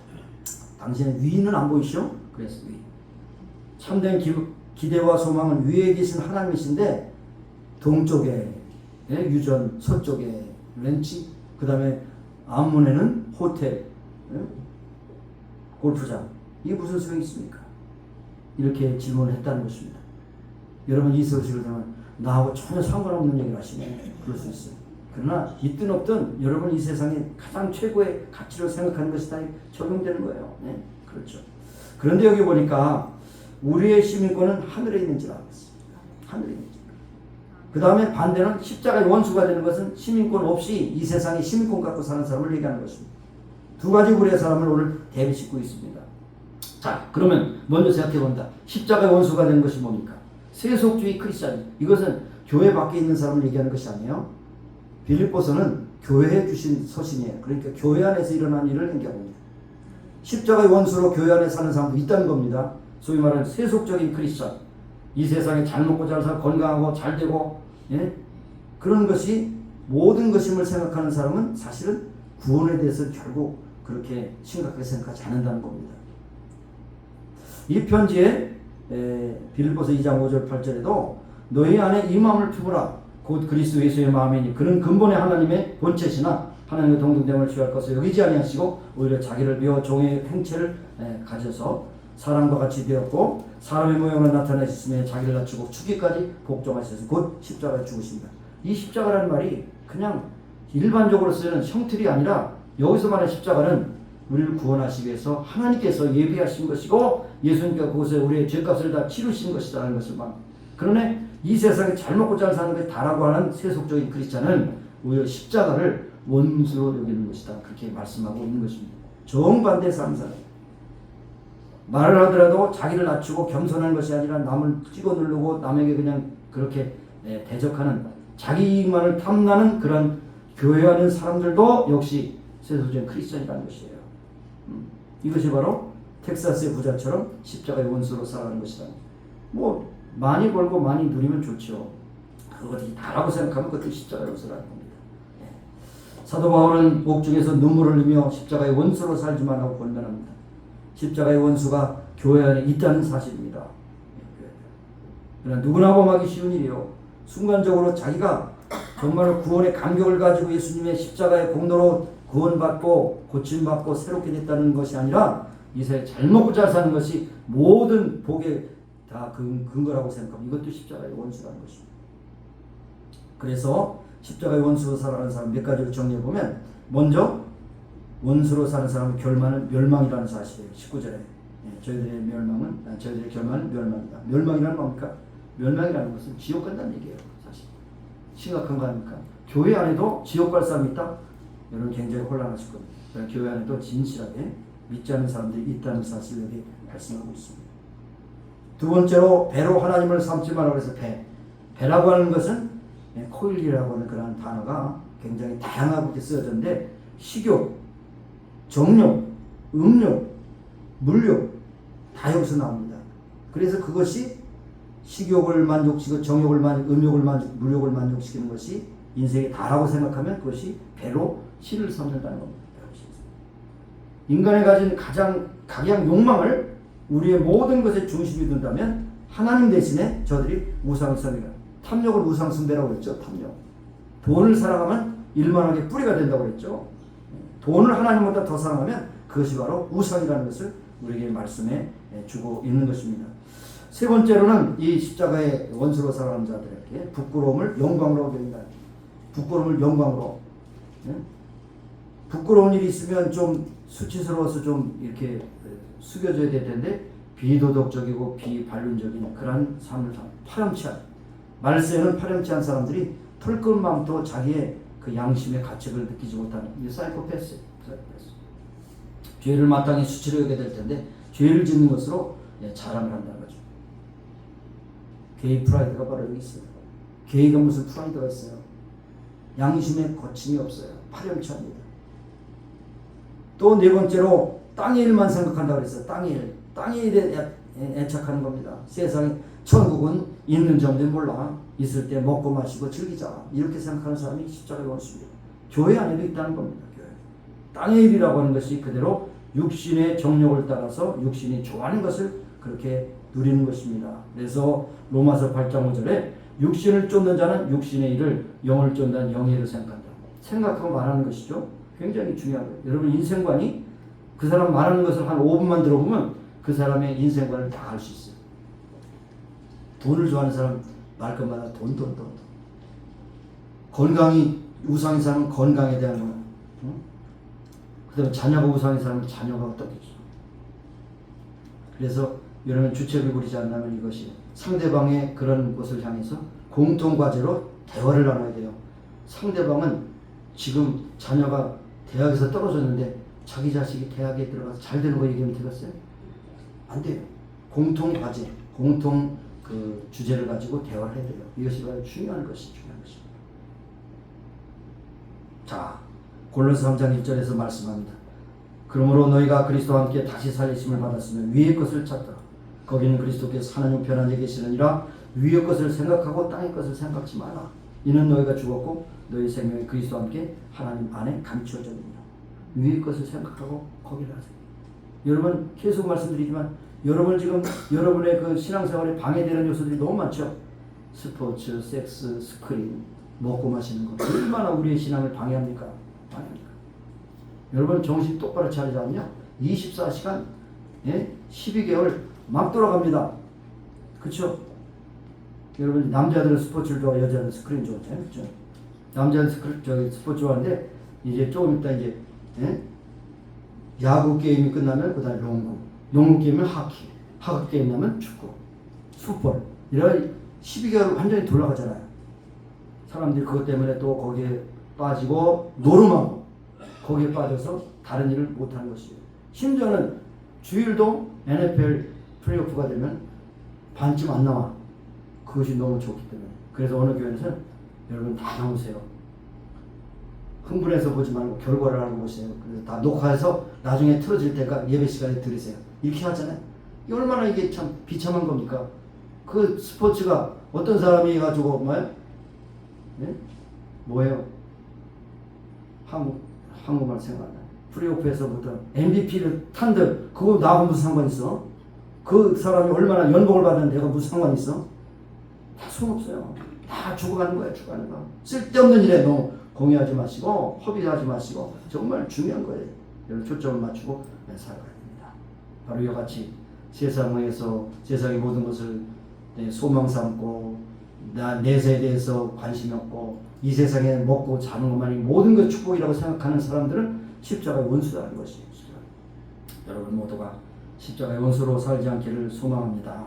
당신의 위는 안 보이시오? 그래서 위. 참된 기대와 소망은 위에 계신 하나님이신데 동쪽에 유전, 서쪽에 렌치, 그 다음에 앞문에는 호텔, 골프장. 이게 무슨 소용이 있습니까? 이렇게 질문을 했다는 것입니다. 여러분 이 소식을 들으면 나하고 전혀 상관없는 얘기를 하시면 그럴 수 있어요. 그러나 있든 없든 여러분 이 세상에 가장 최고의 가치로 생각하는 것이 다 적용되는 거예요. 네? 그렇죠. 그런데 여기 보니까 우리의 시민권은 하늘에 있는 줄 알았어요. 하늘에 있는 줄. 그 다음에 반대는 십자가의 원수가 되는 것은 시민권 없이 이 세상에 시민권 갖고 사는 사람을 얘기하는 것입니다. 두 가지 우리의 사람을 오늘 대비짓고 있습니다. 자, 그러면 먼저 생각해 본다. 십자가의 원수가 되는 것이 뭡니까? 세속주의 크리스찬. 이것은 교회 밖에 있는 사람을 얘기하는 것이 아니에요. 빌립보서는 교회에 주신 서신이에요. 그러니까 교회 안에서 일어난 일을 얘기합니다. 십자가의 원수로 교회 안에 사는 사람도 있다는 겁니다. 소위 말하는 세속적인 크리스찬. 이 세상에 잘 먹고 잘 살고 건강하고 잘 되고 그런 것이 모든 것임을 생각하는 사람은 사실은 구원에 대해서 결국 그렇게 심각하게 생각하지 않는다는 겁니다. 이 편지에 빌립보서 2장 5절 8절에도 너희 안에 이 마음을 품으라 곧 그리스도 예수의 마음이니 그는 근본의 하나님의 본체시나 하나님의 동등됨을 취할 것을 여기지 아니하시고 오히려 자기를 비워 종의 행체를 가져서 사람과 같이 되었고 사람의 모형을 나타내셨으며 자기를 낮추고 죽기까지 복종하셔서 곧 십자가에 죽으십니다. 이 십자가라는 말이 그냥 일반적으로 쓰는 형틀이 아니라 여기서 말하는 십자가는 우리를 구원하시기 위해서 하나님께서 예비하신 것이고 예수님께서 그곳에 우리의 죄값을 다 치르신 것이라는 것을 말. 그러네 이 세상에 잘 먹고 잘 사는 것이 다라고 하는 세속적인 크리스찬은 오히려 십자가를 원수로 여기는 것이다. 그렇게 말씀하고 있는 것입니다. 정반대 사는 사람. 말을 하더라도 자기를 낮추고 겸손한 것이 아니라 남을 찍어 누르고 남에게 그냥 그렇게 대적하는 자기 이익만을 탐나는 그런 교회하는 사람들도 역시 세속적인 크리스찬이라는 것이에요. 이것이 바로 텍사스의 부자처럼 십자가의 원수로 살아가는 것이다. 뭐 많이 벌고 많이 누리면 좋죠. 그것이 다라고 생각하면 그것도 십자가의 원수라는 겁니다. 사도 바울은 옥중에서 눈물을 흘리며 십자가의 원수로 살지만 하고 권면합니다. 십자가의 원수가 교회 안에 있다는 사실입니다. 그러나 누구나 범하기 쉬운 일이요. 순간적으로 자기가 정말 구원의 감격을 가지고 예수님의 십자가의 공로로 구원받고 고침받고 새롭게 됐다는 것이 아니라 이 세상에 잘 먹고 잘 사는 것이 모든 복의 다 근거라고 생각합니다. 이것도 십자가의 원수라는 것입니다. 그래서 십자가의 원수로 살아가는 사람 몇 가지를 정리해보면 먼저 원수로 사는 사람의 결말은 멸망이라는 사실이에요. 19절에 저희들의 결말은 멸망이다. 멸망이라는 뭡니까? 멸망이라는 것은 지옥 간다는 얘기예요. 사실 심각한 거 아닙니까? 교회 안에도 지옥 갈 사람이 있다? 여러분 굉장히 혼란하실 겁니다. 교회 안에도 진실하게 믿지 않는 사람들이 있다는 사실을 여기 말씀하고 있습니다. 두 번째로 배로 하나님을 삼지 말라고 해서 배라고 하는 것은 코일이라고 하는 그런 단어가 굉장히 다양하게 쓰여졌는데 식욕, 정욕, 음욕, 물욕 다 여기서 나옵니다. 그래서 그것이 식욕을 만족시키고 정욕을 음욕을 물욕을 만족시키는 것이 인생의 다라고 생각하면 그것이 배로 신을 삼는다는 겁니다. 인간이 가진 가장 각양 욕망을 우리의 모든 것의 중심이 둔다면 하나님 대신에 저들이 우상을 섬기라. 탐욕을 우상 숭배라고 했죠. 탐욕. 돈을 사랑하면 일만하게 뿌리가 된다고 했죠. 돈을 하나님보다 더 사랑하면 그것이 바로 우상이라는 것을 우리에게 말씀해 주고 있는 것입니다. 세 번째로는 이 십자가의 원수로 살아가는 자들에게 부끄러움을 영광으로 여긴다. 부끄러움을 영광으로. 부끄러운 일이 있으면 좀 수치스러워서 좀 이렇게 숙여져야 될 텐데 비도덕적이고 비반론적인 그런 삶을 파렴치 않은 말세는 파렴치 않은 사람들이 털끓은 마음도 자기의 그 양심의 가책을 느끼지 못하는 이 사이코패스. 죄를 마땅히 수치로 여겨야 될 텐데 죄를 짓는 것으로 자랑을 한다는 거죠. 게이 프라이드가 바로 여기 있어요. 계획에 무슨 프라이드가 있어요. 양심에 거침이 없어요. 파렴치합니다. 또 네 번째로 땅의 일만 생각한다고 그랬어요. 땅의 일. 땅의 일에 애착하는 겁니다. 세상에 천국은 있는 점도 몰라. 있을 때 먹고 마시고 즐기자. 이렇게 생각하는 사람이 십자가에 원수입니다. 교회 안에도 있다는 겁니다. 교회. 땅의 일이라고 하는 것이 그대로 육신의 정욕을 따라서 육신이 좋아하는 것을 그렇게 누리는 것입니다. 그래서 로마서 8장 5절에 육신을 쫓는 자는 육신의 일을, 영을 쫓는 영의 일을 생각한다. 생각하고 말하는 것이죠. 굉장히 중요한 거예요. 여러분 인생관이 그 사람 말하는 것을 한 5분만 들어보면 그 사람의 인생관을 다 알 수 있어요. 돈을 좋아하는 사람 말 것마다 돈. 건강이 우상인 사람은 건강에 대한 거. 그 다음에 자녀가 우상인 사람은 자녀가 어떻겠죠. 그래서 여러분 주책을 부리지 않는다면 이것이 상대방의 그런 것을 향해서 공통과제로 대화를 나눠야 돼요. 상대방은 지금 자녀가 대학에서 떨어졌는데 자기 자식이 대학에 들어가서 잘 되는 거 얘기하면 되겠어요? 안 돼요. 공통과제, 공통 그 주제를 가지고 대화를 해야 돼요. 이것이 바로 중요한 것입니다. 자, 골로새 3장 1절에서 말씀합니다. 그러므로 너희가 그리스도와 함께 다시 살리심을 받았으면 위의 것을 찾더라. 거기는 그리스도께서 하나님 편안히 계시느니라. 위의 것을 생각하고 땅의 것을 생각지 마라. 이는 너희가 죽었고 너희 생명이 그리스도와 함께 하나님 안에 감추어졌느니라. 위의 것을 생각하고 거기를 하세요. 여러분 계속 말씀드리지만 여러분 지금 여러분의 그 신앙생활에 방해되는 요소들이 너무 많죠. 스포츠, 섹스, 스크린, 먹고 마시는 것 얼마나 우리의 신앙을 방해합니까? 방해합니까? 여러분 정신 똑바로 차리지 않냐? 24시간 12개월 막 돌아갑니다. 그렇죠? 여러분 남자들은 스포츠를 좋아하고 여자들은 스크린 좋아하잖아요. 그렇죠? 남자는 스포츠 좋아하는데 이제 조금 있다 이제 야구 게임이 끝나면 그다음에 농구 게임은 하키, 하키 게임 나면 축구, 풋볼 이런 12개월 완전히 돌아가잖아요. 사람들이 그것 때문에 또 거기에 빠지고 노름하고 거기에 빠져서 다른 일을 못하는 것이에요. 심지어는 주일도 NFL 플레이오프가 되면 반쯤 안 나와. 그것이 너무 좋기 때문에. 그래서 어느 교회에서는 여러분 다 나오세요. 흥분해서 보지 말고 결과를 알고 보세요. 그래서 다 녹화해서 나중에 틀어질 때가 예배 시간에 들으세요. 이렇게 하잖아요. 얼마나 이게 참 비참한 겁니까? 그 스포츠가 어떤 사람이 가지고 뭐예요? 한국말 생각나요. 플레이오프에서부터 MVP를 탄들 그거 나하고 무슨 상관 있어? 그 사람이 얼마나 연봉을 받는데 내가 무슨 상관 있어? 다 소용없어요. 다 죽어가는 거야, 죽어가는 거. 쓸데없는 일에 너무 공유하지 마시고 허비하지 마시고 정말 중요한 거예요. 여러분 초점을 맞추고 살아가야 됩니다. 바로 이와 같이 세상에서 세상의 모든 것을 소망 삼고 내세에 대해서 관심이 없고 이 세상에 먹고 자는 것만이 모든 것 축복이라고 생각하는 사람들은 십자가의 원수라는 것이에요. 여러분 모두가 십자가의 원수로 살지 않기를 소망합니다.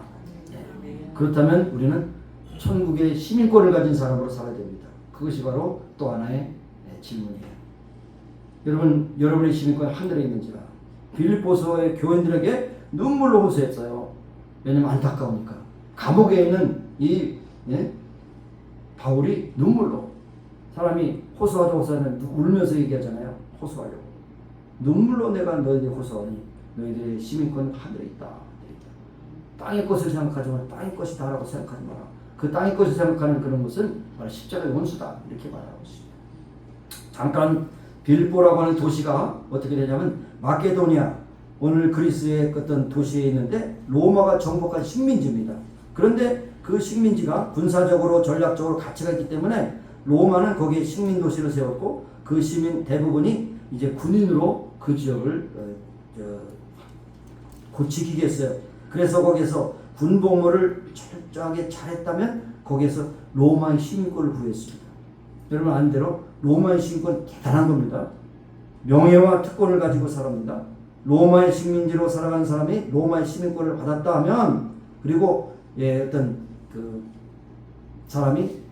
그렇다면 우리는 천국의 시민권을 가진 사람으로 살아야 됩니다. 그것이 바로 또 하나의 질문이에요. 여러분의 시민권이 하늘에 있는지라. 빌립보서의 교인들에게 눈물로 호소했어요. 왜냐하면 안타까우니까. 감옥에 있는 이 바울이 눈물로 사람이 호소하는 울면서 얘기하잖아요. 호소하려고. 눈물로 내가 너희들이 호소하니 너희들의 시민권은 하늘에 있다. 땅의 것을 생각하지 마라. 땅의 것이 다라고 생각하지 마라. 그 땅의 것을 생각하는 그런 것은 바로 십자가의 원수다. 이렇게 말하고 있습니다. 잠깐 빌보라고 하는 도시가 어떻게 되냐면 마케도니아 오늘 그리스의 어떤 도시에 있는데 로마가 정복한 식민지입니다. 그런데 그 식민지가 군사적으로 전략적으로 가치가 있기 때문에 로마는 거기에 식민 도시를 세웠고 그 시민 대부분이 이제 군인으로 그 지역을 고치기 했어요. 그래서 거기서 군복무를 철저하게 잘했다면 거기에서 로마의 시민권을 구했습니다. 여러분 아는 대로 로마의 시민권 대단한 겁니다. 명예와 특권을 가지고 살아갑니다. 로마의 식민지로 살아가는 사람이 로마의 시민권을 받았다 하면 그리고 어떤 그 사람이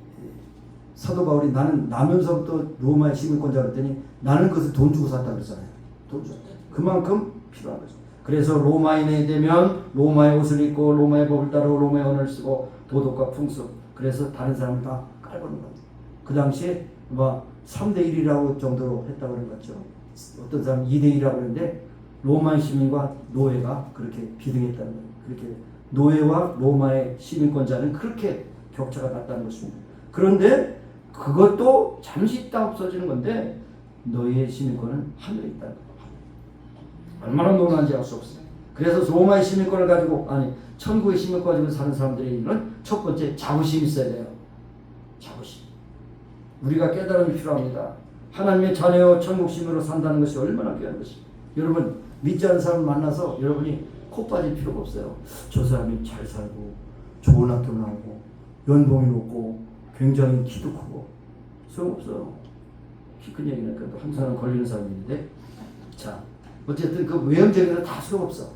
사도 바울이 나는 나면서부터 로마의 시민권자 그랬더니 나는 그것을 돈 주고 샀다 그랬잖아요. 돈 주고 그만큼 필요한 거죠. 그래서 로마인이 되면 로마의 옷을 입고 로마의 법을 따르고 로마의 언어를 쓰고 도덕과 풍습 그래서 다른 사람을 다 빨리 버는 겁니다. 그 당시에 뭐 3대 1이라고 정도로 했다고 그런 것 같죠. 어떤 사람은 2대 1이라고 그러는데 로마 시민과 노예가 그렇게 비등했다는 거예요. 그렇게 노예와 로마의 시민권자는 그렇게 격차가 났다는 것입니다. 그런데 그것도 잠시 있다 없어지는 건데 너희의 시민권은 하늘에 있다는 거예요. 얼마나 놀라운지 알 수 없어요. 그래서 로마의 시민권을 가지고 천국의 시민권을 가지고 사는 사람들에게는 첫 번째 자부심이 있어야 돼요. 자부심. 우리가 깨달음이 필요합니다. 하나님의 자녀요 천국 시민으로 산다는 것이 얼마나 귀한 것입니다. 여러분 믿지 않는 사람을 만나서 여러분이 코 빠질 필요가 없어요. 저 사람이 잘 살고 좋은 학교 나오고 연봉이 높고 굉장히 키도 크고 소용없어요. 키 큰 얘기는 그래도 한 사람 걸리는 사람이 있는데 자 어쨌든 그 외형적인 건 다 소용없어.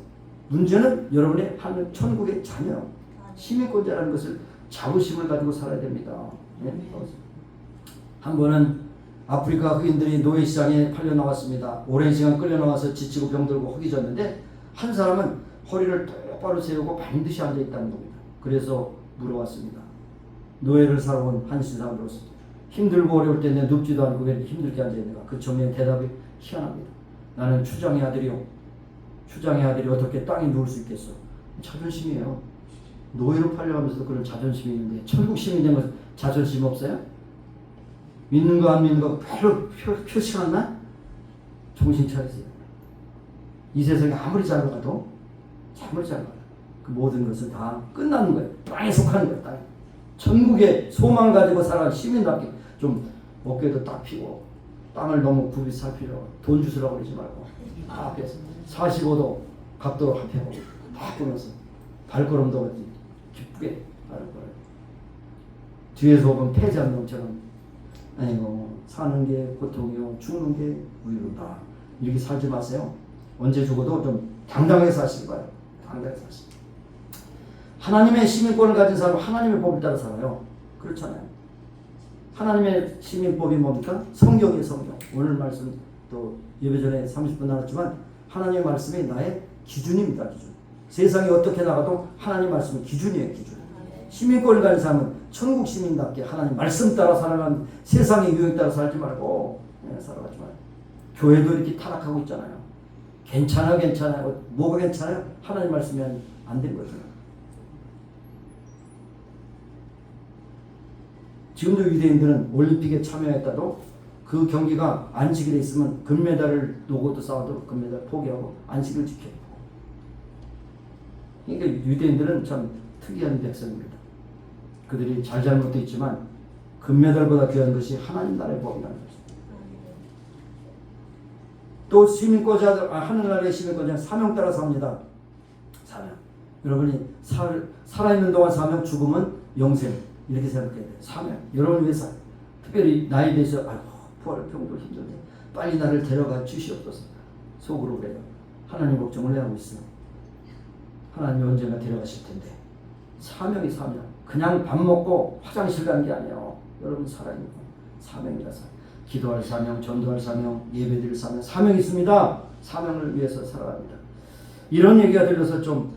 문제는 여러분의 하늘 천국의 자녀 시민권자라는 것을 자부심을 가지고 살아야 됩니다. 네? 한 번은 아프리카 흑인들이 노예 시장에 팔려 나왔습니다. 오랜 시간 끌려 나와서 지치고 병들고 허기졌는데 한 사람은 허리를 똑바로 세우고 반드시 앉아 있다는 겁니다. 그래서 물어봤습니다. 노예를 살아온 한 신사로서 힘들고 어려울 때 내 눕지도 않고 왜 힘들게 앉아 있는가? 그 청년의 대답이 희한합니다. 나는 추장의 아들이요. 추장의 아들이 어떻게 땅에 누울 수 있겠어? 자존심이에요. 노예로 팔려가면서도 그런 자존심이 있는데 천국 시민이 된 것은 자존심 없어요? 믿는 거 안 믿는 거 별로 표시가 안 나? 정신 차리세요. 이 세상에 아무리 잘 가도 그 모든 것은 다 끝나는 거예요. 땅에 속하는 거예요. 땅에. 천국의 소망 가지고 살아가는 시민답게 좀 어깨도 딱 피고 땅을 너무 굽이 살 필요 돈 주스라고 그러지 말고 다 앞에서 45도 각도로 합해고 다 끊어서 발걸음도 어디 기쁘게 발걸음 뒤에서 보면 패자한 놈처럼 아이고 사는 게 고통이요 죽는 게 우유다 이렇게 살지 마세요. 언제 죽어도 좀 당당하게 사실 거예요. 당당하게 사실. 하나님의 시민권을 가진 사람은 하나님의 법을 따라 살아요. 그렇잖아요. 하나님의 시민법이 뭡니까? 성경이에요. 성경. 오늘 말씀 또 예배 전에 30분 나눴지만 하나님의 말씀이 나의 기준입니다. 기준. 세상이 어떻게 나가도 하나님 말씀은 기준이에요. 기준. 시민권을 가진 사람은 천국 시민답게 하나님 말씀 따라 살아가는 세상의 유행 따라 살지 말고 살아가지 말고 교회도 이렇게 타락하고 있잖아요. 괜찮아요. 뭐가 괜찮아요? 하나님 말씀이 안 된 거죠. 지금도 유대인들은 올림픽에 참여했다도 그 경기가 안식일에 있으면 금메달을 놓고도 싸워도 금메달 포기하고 안식을 지켜요. 그러니까 유대인들은 참 특이한 백성입니다. 그들이 잘못도 있지만 금메달보다 귀한 것이 하나님 나라의 법이라는 것입니다. 또 시민권자들, 하늘나라의 시민권자는 사명 따라 삽니다. 사명. 여러분이 살아있는 동안 사명, 죽으면 영생. 이렇게 생각해야 돼요. 사명. 여러분을 위해서. 특별히 나에 대해서 부활 병도 힘든데 빨리 나를 데려가 주시옵소서. 속으로 그래요. 하나님 걱정을 왜 하고 있어요? 하나님이 언젠가 데려가실 텐데. 사명이 사명. 그냥 밥 먹고 화장실 가는 게 아니에요. 여러분 살아있는 거. 사명이라 사명. 기도할 사명, 전도할 사명, 예배드릴 사명. 사명이 있습니다. 사명을 위해서 살아갑니다. 이런 얘기가 들려서 좀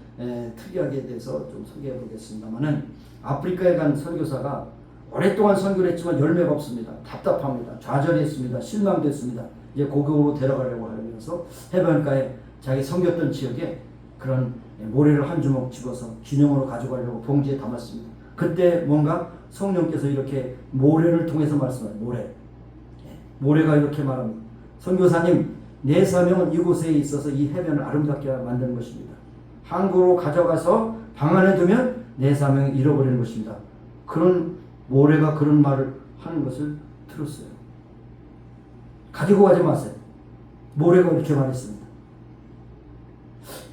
특이하게 돼서 좀 소개해 보겠습니다만은 아프리카에 간 선교사가 오랫동안 선교를 했지만 열매가 없습니다. 답답합니다. 좌절했습니다. 실망됐습니다. 이제 고국으로 데려가려고 하면서 해변가에 자기 섬겼던 지역에 그런 모래를 한 주먹 집어서 기념으로 가져가려고 봉지에 담았습니다. 그때 뭔가 성령께서 이렇게 모래를 통해서 말씀해요. 모래가 이렇게 말합니다. 선교사님, 내 사명은 이곳에 있어서 이 해변을 아름답게 만드는 것입니다. 항구로 가져가서 방 안에 두면 내 사명을 잃어버리는 것입니다. 그런 모래가 그런 말을 하는 것을 들었어요. 가지고 가지 마세요. 모래가 이렇게 말했습니다.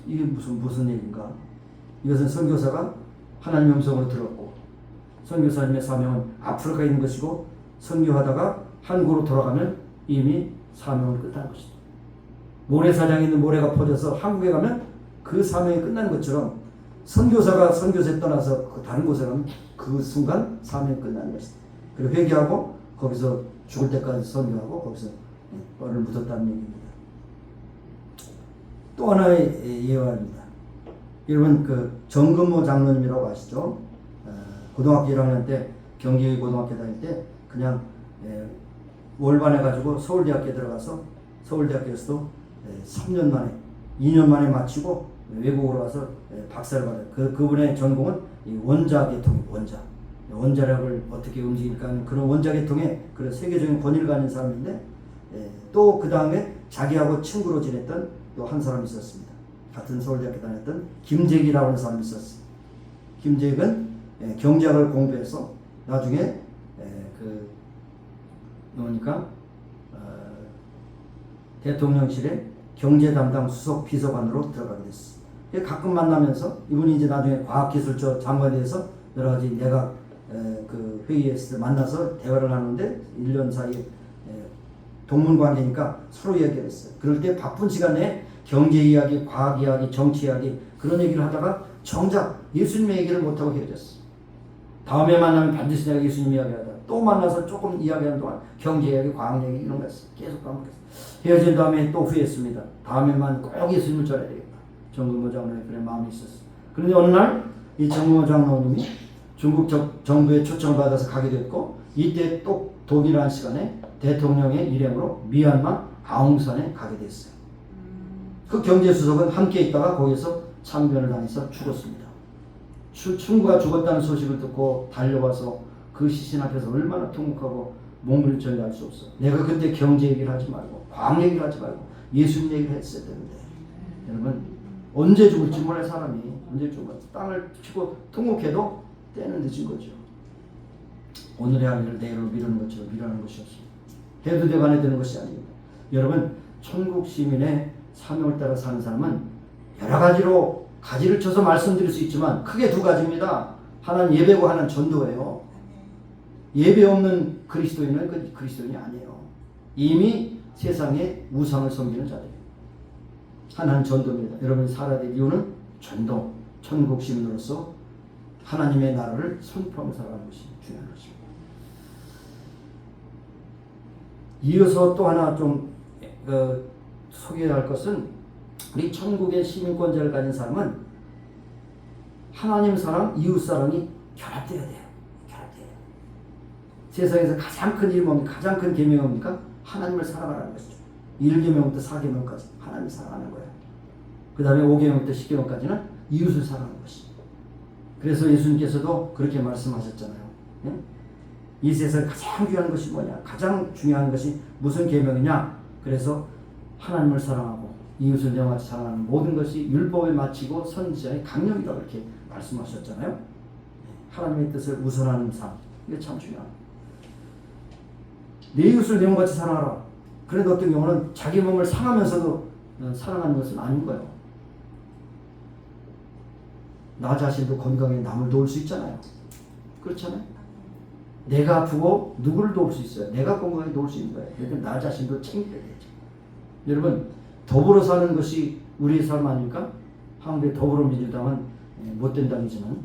이게 무슨 얘기인가? 이것은 선교사가 하나님의 음성을 들었고 선교사님의 사명은 아프리카에 있는 것이고 선교하다가 한국으로 돌아가면 이미 사명을 끝난 것이다. 모래사장에 있는 모래가 퍼져서 한국에 가면 그 사명이 끝나는 것처럼 선교사가 선교사에 떠나서 다른 곳에 가면 그 순간 사명이 끝나는 것이다. 그리고 회개하고 거기서 죽을 때까지 선교하고 거기서 뼈를 묻었다는 얘기입니다. 또 하나의 예화입니다. 여러분 그 정근모 장로님이라고 아시죠? 고등학교 1학년 때 경기고등학교 다닐 때 그냥 월반해가지고 서울대학교에 들어가서 서울대학교에서도 3년 만에 2년 만에 마치고 외국으로 와서 박사를 받아요. 그분의 전공은 이 원자계통입니다. 원자력을 어떻게 움직일까 하는 그런 원자계통에 그런 세계적인 권위를 가진 사람인데 또 그 다음에 자기하고 친구로 지냈던 또 한 사람이 있었습니다. 같은 서울대학교 다녔던 김재기라고 하는 사람이 있었어요. 김재기는 경제학을 공부해서 나중에 대통령실에 경제 담당 수석 비서관으로 들어가게 됐어요. 가끔 만나면서 이분이 이제 나중에 과학기술처 장관에 대해서 여러 가지 내각 그 회의에서 만나서 대화를 하는데 1년 사이에 동문 관계니까 서로 얘기를 했어요. 그럴 때 바쁜 시간에 경제 이야기, 과학 이야기, 정치 이야기 그런 얘기를 하다가 정작 예수님의 얘기를 못하고 헤어졌어요. 다음에 만나면 반드시 내가 예수님 이야기하다. 또 만나서 조금 이야기하는 동안 경제 이야기, 과학 얘기 이런 거 했어요. 계속 반복했어요. 헤어진 다음에 또 후회했습니다. 다음에만 꼭 예수님을 전해야 되겠다. 정근모 장로의 그런 마음이 있었어요. 그런데 어느 날 이 정근모 장로님이 중국 정부의 초청을 받아서 가게 됐고 이때 또 독일한 시간에 대통령의 일행으로 미얀마 아웅산에 가게 됐어요. 그 경제수석은 함께 있다가 거기서 참변을 당해서 죽었습니다. 친구가 죽었다는 소식을 듣고 달려와서 그 시신 앞에서 얼마나 통곡하고 몸부림쳤는지 알 수 없어. 내가 그때 경제 얘기를 하지 말고 과학 얘기를 하지 말고 예수님 얘기를 했어야 되는데 여러분 언제 죽을지 몰라 사람이 언제 죽을지 땅을 치고 통곡해도 때는 늦은 거죠. 오늘의 할 일을 내일로 미루는 것처럼 미루는 것이 없습니다. 해도 되고 안 해도 되는 것이 아닙니다. 여러분 천국 시민의 사명을 따라 사는 사람은 여러 가지로 가지를 쳐서 말씀드릴 수 있지만 크게 두 가지입니다. 하나는 예배고 하나는 전도예요. 예배 없는 그리스도인은 그 그리스도인이 아니에요. 이미 세상에 우상을 섬기는 자들이에요. 하나는 전도입니다. 여러분이 살아야 될 이유는 전도, 천국 시민으로서 하나님의 나라를 선포하며 살아가는 것이 중요한 것입니다. 이어서 또 하나 좀 소개할 것은 우리 천국의 시민권자를 가진 사람은 하나님 사랑, 이웃 사랑이 결합되어야 돼요. 결합돼요. 세상에서 가장 큰 일이 뭡니까? 가장 큰 계명이 뭡니까? 하나님을 사랑하라는 것이죠. 1계명부터 4계명까지 하나님을 사랑하는 거예요. 그 다음에 5계명부터 10계명까지는 이웃을 사랑하는 것입니다. 그래서 예수님께서도 그렇게 말씀하셨잖아요. 네? 이 세상에 가장 귀한 것이 뭐냐? 가장 중요한 것이 무슨 계명이냐? 그래서 하나님을 사랑하고 이웃을 내 같이 사랑하는 모든 것이 율법에 마치고 선지자의 강령이다 그렇게 말씀하셨잖아요. 하나님의 뜻을 우선하는 삶 이게 참 중요합니다. 내 이웃을 내 같이 사랑하라. 그런데 어떤 경우는 자기 몸을 상하면서도 사랑하는 것은 아닌 거예요. 나 자신도 건강에 남을 도울 수 있잖아요. 그렇잖아요. 내가 아프고 누구를 도울 수 있어요. 내가 건강에 도울 수 있는 거예요. 그러니까 나 자신도 챙겨야 되죠. 여러분 더불어 사는 것이 우리의 삶 아닙니까? 한국의 더불어민주당은 못된 당이지만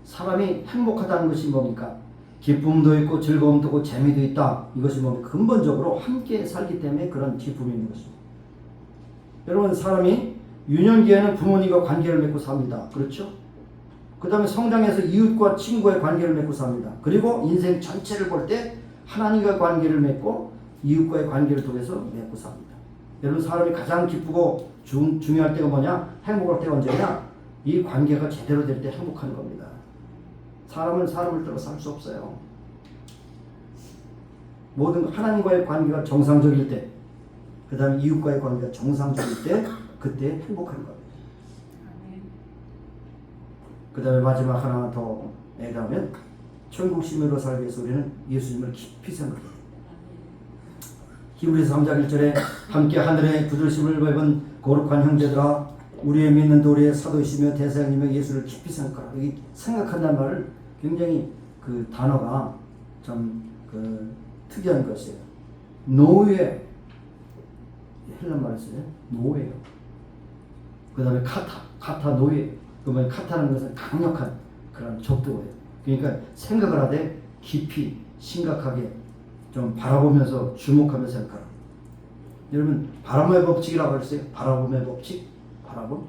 사람이 행복하다는 것이 뭡니까? 기쁨도 있고 즐거움도 있고 재미도 있다. 이것이 뭡니까? 근본적으로 함께 살기 때문에 그런 기쁨이 있는 것입니다. 여러분 사람이 유년기에는 부모님과 관계를 맺고 삽니다. 그렇죠? 그 다음에 성장해서 이웃과 친구의 관계를 맺고 삽니다. 그리고 인생 전체를 볼 때 하나님과 관계를 맺고 이웃과의 관계를 통해서 맺고 삽니다. 여러분 사람이 가장 기쁘고 중요할 때가 뭐냐? 행복할 때가 언제냐? 이 관계가 제대로 될 때 행복한 겁니다. 사람은 사람을 따라 살 수 없어요. 모든 하나님과의 관계가 정상적일 때, 그 다음에 이웃과의 관계가 정상적일 때 그때 행복한 겁니다. 그 다음에 마지막 하나 더 얘기하면 천국 시민으로 살기 위해서 우리는 예수님을 깊이 생각해야 됩니다. 히브리서 3장 1절에 함께 하늘의 부르심을 입은 거룩한 형제들아 우리의 믿는 우리의 사도이시며 대사장님의 예수를 깊이 생각하라. 여기 생각한다는 말을 굉장히 그 단어가 좀 특이한 것이에요. 노예 헬란 말을 써요. 노예요. 그 다음에 카타 노예. 그러면 카타라는 것은 강력한 그런 적도예요. 그러니까 생각을 하되 깊이 심각하게 좀 바라보면서 주목하면서 생각하라. 여러분 바람의 법칙이라고 했어요. 바라봄의 법칙? 바라봄?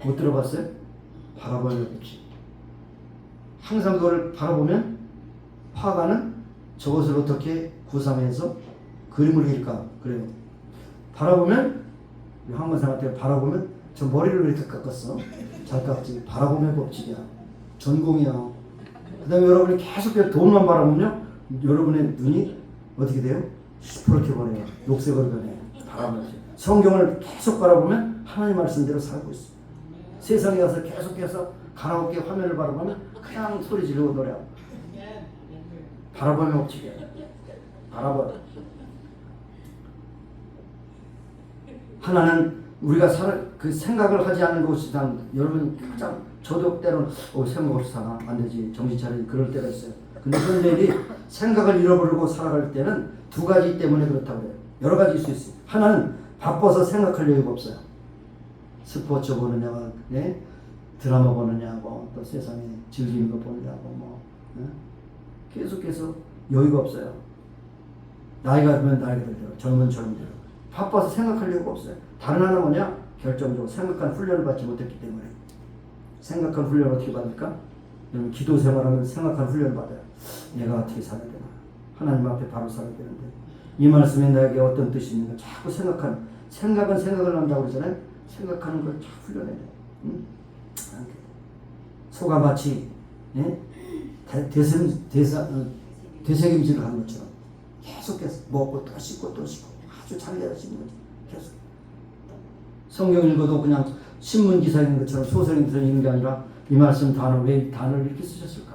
못 들어봤어요? 바라봄의 법칙. 항상 그걸 바라보면 화가는 저것을 어떻게 구상해서 그림을 그릴까 그래요. 바라보면 한국사람한테 바라보면 저 머리를 왜 이렇게 깎았어? 잘 깎지. 바라보면 법칙이야. 전공이야. 그 다음에 여러분이 계속 돈만 바라보면 여러분의 눈이 어떻게 돼요? 시퍼렇게 변해요. 녹색으로 변해요. 바라보면. 성경을 계속 바라보면 하나님 말씀대로 살고 있어. 세상에 가서 계속해서 가라오케 화면을 바라보면 그냥 소리 지르고 노래하고. 바라보면 법칙이야. 바라봐. 하나는 우리가 그 생각을 하지 않는 것이 여러분 가장 저도 때로는 생각 없이 살아 안 되지 정신 차리지 그럴 때가 있어요. 근데 그런 일이 생각을 잃어버리고 살아갈 때는 두 가지 때문에 그렇다고 해요. 여러 가지일 수 있어요. 하나는 바빠서 생각할 여유가 없어요. 스포츠 보느냐고, 네? 드라마 보느냐고, 또 세상에 즐기는 거 보느냐고, 뭐 네? 계속해서 여유가 없어요. 나이가 들면 나이가 들대로, 젊은 대로 바빠서 생각할 여유가 없어요. 다른 하나 뭐냐? 결정적으로 생각한 훈련을 받지 못했기 때문에. 생각한 훈련을 어떻게 받을까? 여러분 기도 생활하면 생각한 훈련을 받아요. 내가 어떻게 살아야 되나? 하나님 앞에 바로 살아야 되는데 이 말씀에 나에게 어떤 뜻이 있는가? 자꾸 생각은 생각을 한다고 그러잖아요. 생각하는 걸 자꾸 훈련해야 돼요. 응? 소가 마치 되새김질을 하는 것처럼 계속해서 먹고 또 씻고 또 씻고 아주 잘해야 씻는 거죠. 계속 성경 읽어도 그냥 신문 기사 읽는 것처럼 소설 읽는 게 아니라 이 말씀 왜 단어를 이렇게 쓰셨을까?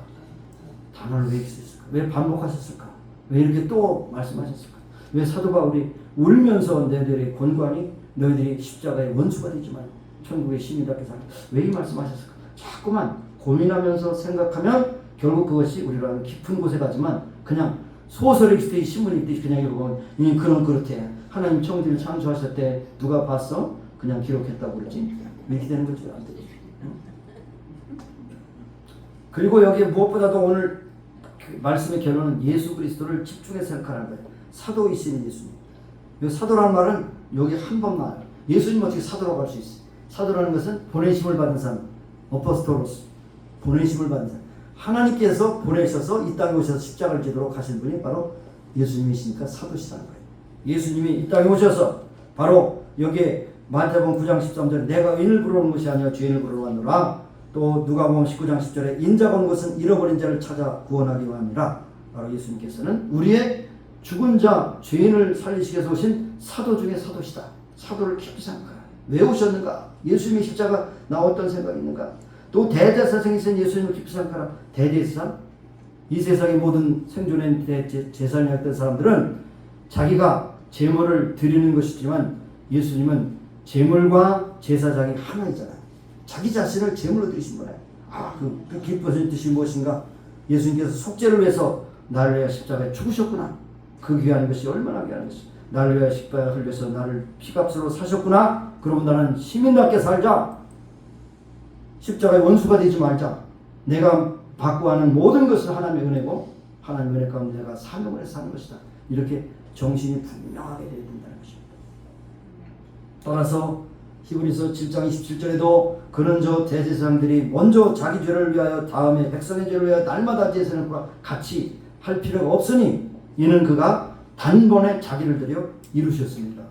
단어를 왜 이렇게 쓰셨을까? 왜 반복하셨을까? 왜 이렇게 또 말씀하셨을까? 왜 사도 바울이 울면서 너희들의 권관이 너희들이 십자가의 원수가 되지 말고 천국의 시민답게 살라. 왜 이 말씀하셨을까? 자꾸만 고민하면서 생각하면 결국 그것이 우리라는 깊은 곳에 가지만 그냥 소설 읽듯이 신문 읽듯이 그냥 읽으면 그런 그렇대. 하나님 천국을 창조하실 때 누가 봤어? 그냥 기록했다고 그러지. 왜 이렇게 되는 거지? 안 되지. 그리고 여기에 무엇보다도 오늘 말씀의 결론은 예수 그리스도를 집중해서 생각하는 거예요. 사도이신 예수님. 이 사도라는 말은 여기 한 번 나와요. 예수님 어떻게 사도라고 할 수 있어요? 사도라는 것은 보내심을 받은 사람. 어포스토로스. 보내심을 받은 사람. 하나님께서 보내셔서 이 땅에 오셔서 십자가를 지도록 하신 분이 바로 예수님이시니까 사도시라는 거예요. 예수님이 이 땅에 오셔서 바로 여기에 마태복음 9장 13절에 내가 의인을 부르는 것이 아니라 죄인을 부르러 왔노라. 또 누가복음 19장 10절에 인자가 온 것은 잃어버린 자를 찾아 구원하기 위함이라. 바로 예수님께서는 우리의 죽은 자 죄인을 살리시기 위해서 오신 사도 중에 사도시다. 사도를 깊이 생각하라. 왜 오셨는가? 예수님이 십자가 나왔던 생각이 있는가? 또 대제사장이신 예수님을 깊이 생각하라. 대제사장? 이 세상의 모든 생존의 대제사장이었던 사람들은 자기가 제물을 드리는 것이지만 예수님은 제물과 제사장이 하나이잖아요. 자기 자신을 제물로 드리신 거예요. 그 기뻐하신 뜻이 무엇인가? 예수님께서 속죄를 위해서 나를 위하여 십자가에 죽으셨구나. 그 귀한 것이 얼마나 귀한 것이. 나를 위하여 십자가에 흘려서 나를 피값으로 사셨구나. 그러면 나는 시민답게 살자. 십자가의 원수가 되지 말자. 내가 받고 하는 모든 것은 하나님의 은혜고 하나님의 은혜 가운데 내가 사명을 해서 사는 것이다. 이렇게 정신이 분명하게 되어야 된다는 것입니다. 따라서 히브리서 7장 27절에도 그는 저 대제사장들이 먼저 자기 죄를 위하여 다음에 백성의 죄를 위하여 날마다 제사를 같이 할 필요가 없으니 이는 그가 단번에 자기를 들여 이루셨습니다.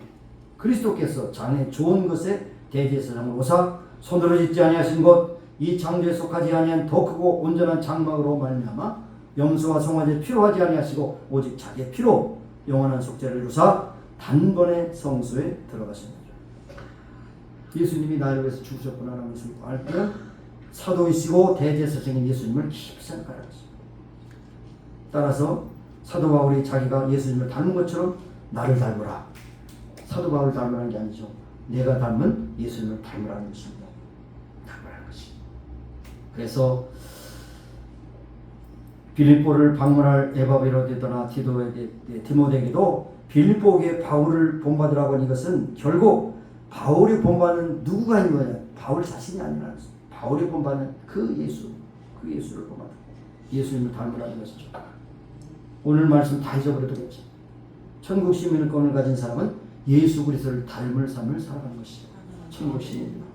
그리스도께서 장래 좋은 것에 대제사장을 오사 손으로 짓지 아니하신 것 이 창조에 속하지 아니한 더 크고 온전한 장막으로 말미암아 염소와 송아지의 피로 하지 아니하시고 오직 자기의 피로 영원한 속죄를 이루사 단번에 성소에 들어가십니다. 예수님이 나를 위해서 죽으셨구나라는 것을 알면 사도이시고 대제사장인 예수님을 깊이 생각하라. 따라서 사도 바울이 자기가 예수님을 닮은 것처럼 나를 닮으라. 사도 바울을 닮으라는 게 아니죠. 내가 닮은 예수님을 닮으라는 것입니다. 닮으라는 것이. 그래서 빌립보를 방문할 에바베로데더나 디모데에게도 빌립보에 바울을 본받으라고 한 이것은 결국 바울이 본받는 누구가 있는 거냐? 바울 자신이 아니라는 것입니다. 바울이 본받는 그 예수를 본받는 예수님을 닮으라는 것이죠. 오늘 말씀 다 잊어버려도겠죠. 천국 시민권을 가진 사람은 예수 그리스도를 닮을 삶을 살아가는 것이죠. 천국 시민입니다.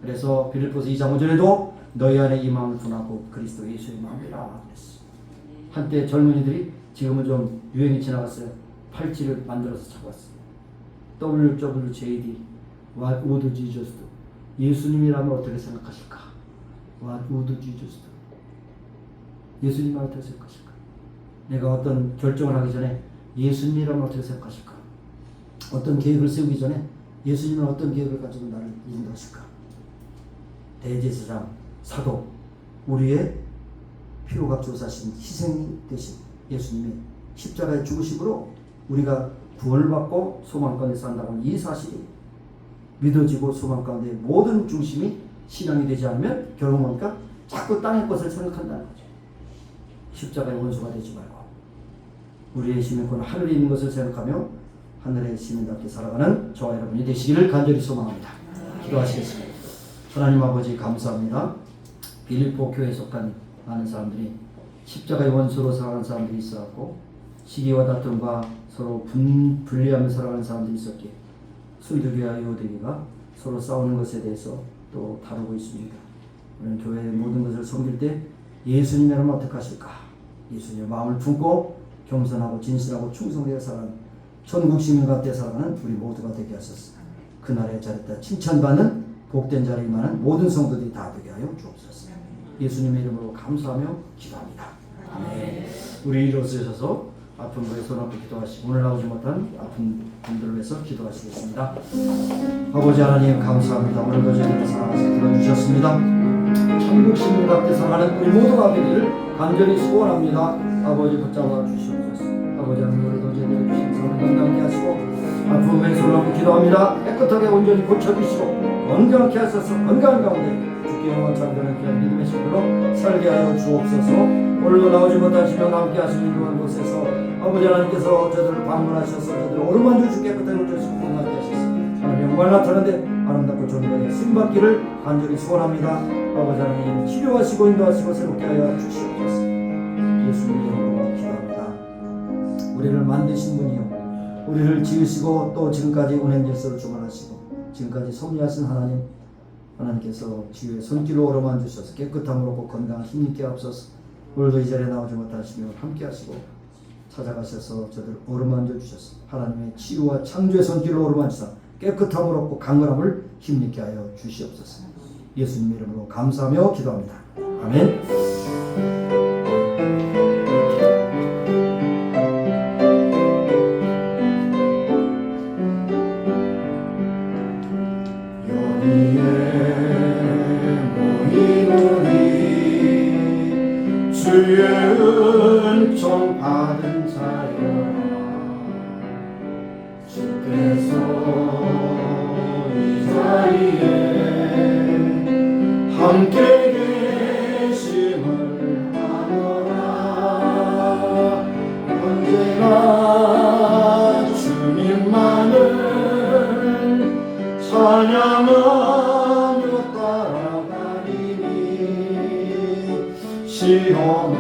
그래서 빌립보서 2장 5절에도 너희 안에 이 마음을 두나고 그리스도 예수의 마음이라 그랬어. 한때 젊은이들이 지금은 좀 유행이 지나갔어요. 팔찌를 만들어서 차고 왔어요. WWJD What would Jesus do? 예수님이라면 어떻게 생각하실까? What would Jesus do? 예수님은 어떻게 생각하실까? 내가 어떤 결정을 하기 전에 예수님이라면 어떻게 생각하실까? 어떤 계획을 세우기 전에 예수님은 어떤 계획을 가지고 나를 인도하실까? 대제사장, 사도, 우리의 피로가 조사신 희생이 되신 예수님이 십자가의 죽으심으로 우리가 구원을 받고 소망 가운데 산다고 이 사실이 믿어지고 소망 가운데 모든 중심이 신앙이 되지 않으면 결국 보니까 자꾸 땅의 것을 생각한다는 거죠. 십자가의 원수가 되지 말고 우리의 시민권은 하늘에 있는 것을 생각하며 하늘의 시민답게 살아가는 저와 여러분이 되시기를 간절히 소망합니다. 기도하시겠습니다. 하나님 아버지 감사합니다. 빌립보 교회에 속한 많은 사람들이 십자가의 원수로 살아가는 사람들이 있어갖고 시기와 다툼과 서로 분리하며 살아가는 사람들이 있었기에 순두교와 여호대교가 서로 싸우는 것에 대해서 또 다루고 있습니다. 우리는 교회의 모든 것을 섬길 때 예수님이라면 어떻게 하실까? 예수님의 마음을 품고 겸손하고 진실하고 충성되어 살아가는 천국 시민과 때 살아가는 우리 모두가 되게 하소서. 그날에 잘했다 칭찬받는 복된 자리에 임하는 모든 성도들이 다 되게 하여 주옵소서. 예수님의 이름으로 감사하며 기도합니다. 아멘. 우리 일어서셔서 아픈 분의 손 앞에 기도하시고 오늘 나오지 못한 아픈 분들을 위해서 기도하시겠습니다. 아버지 하나님 감사합니다. 오늘도 저희를 사랑하셔서 들어주셨습니다. 천국 시민답게 살아가는 우리 모두가 되기를 간절히 소원합니다. 아버지 붙잡아 주시옵소서. 아버지 하나님 오늘도 저희를 주신 삶을 건강하게 하시고 아픈 분의 손 앞에 기도합니다. 깨끗하게 온전히 고쳐주시고 건강케 하소서. 건강한 가운데 주께 영광 찬양하는 귀한 믿음의 신들로 살게 하여 주옵소서. 오늘도 나오지 못하시며 함께 하시는 이러한 곳에서 아버지 하나님께서 저들을 방문하셔서 저들을 오르만져 주께 깨끗하게 온전히 건강하게 하셔서 하나님 영광을 나타내는데 아름답고 존귀하게 쓰임받기를 간절히 소원합니다. 아버지 하나님 치료하시고 인도하시고 새롭게 하여 주시옵소서. 예수님 이름으로 기도합니다. 우리를 만드신 분이요 우리를 지으시고 또 지금까지 운행 질서를 주관하시고 지금까지 섭리하신 하나님께서 지유의 손길로 어루만 주셔서 깨끗함으로 고 건강한 힘있게 앞서서 오늘도 이 자리에 나오지 못하시며 함께 하시고 찾아가셔서 저들 어루만져 주셔서 하나님의 치유와 창조의 손길로 어루만 주사 깨끗함으로 없고 강건함을 힘있게 하여 주시옵소서. 예수님 이름으로 감사하며 기도합니다. 아멘. 주의 은총 받은 자여 주께서 이 자리에 함께 계심을 하노라. 언제나 주님만을 찬양하며 따라가리니 시험을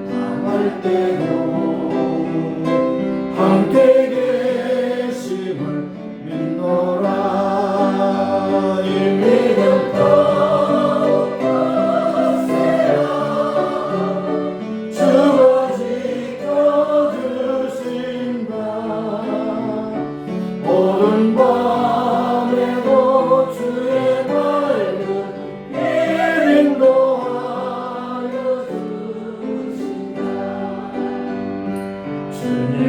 당할 때도 함께 계심을 믿노라. 이 믿음 꺾으세요. 주가 지켜주신다. 오른 밤에도 주의 밝은 인도 주님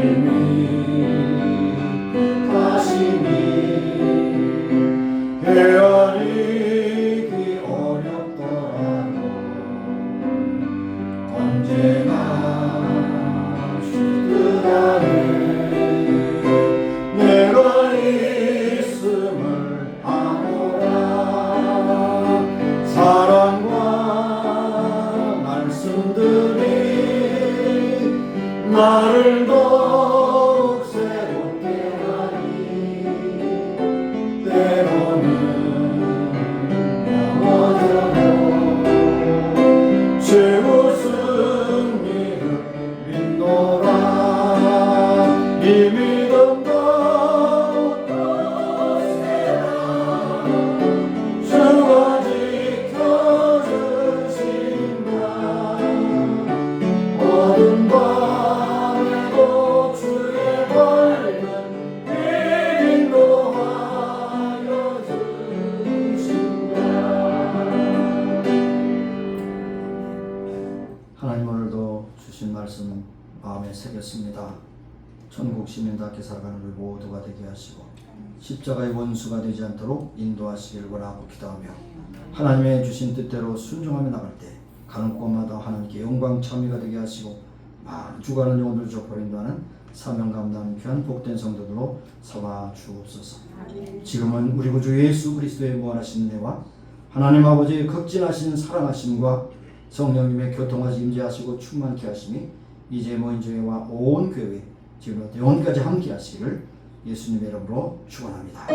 되겠습니다. 천국 시민답게 살아가는 우리 모두가 되게 하시고 십자가의 원수가 되지 않도록 인도하시길 원하고 기도하며 하나님의 주신 뜻대로 순종하며 나갈 때 가는 곳마다 하나님께 영광 참여가 되게 하시고 많은 죽어가는 영혼들을 저포로 인도하는 사명 감당하는 귀한 복된 성도들로 삼아 주옵소서. 지금은 우리 구주 예수 그리스도의 무한하신 은혜와 하나님 아버지의 극진하신 사랑하심과 성령님의 교통하시 임재하시고 충만케 하심이 이제 모인 교회와 온 교회 지금부터 영원까지 함께 하시기를 예수님의 이름으로 축원합니다.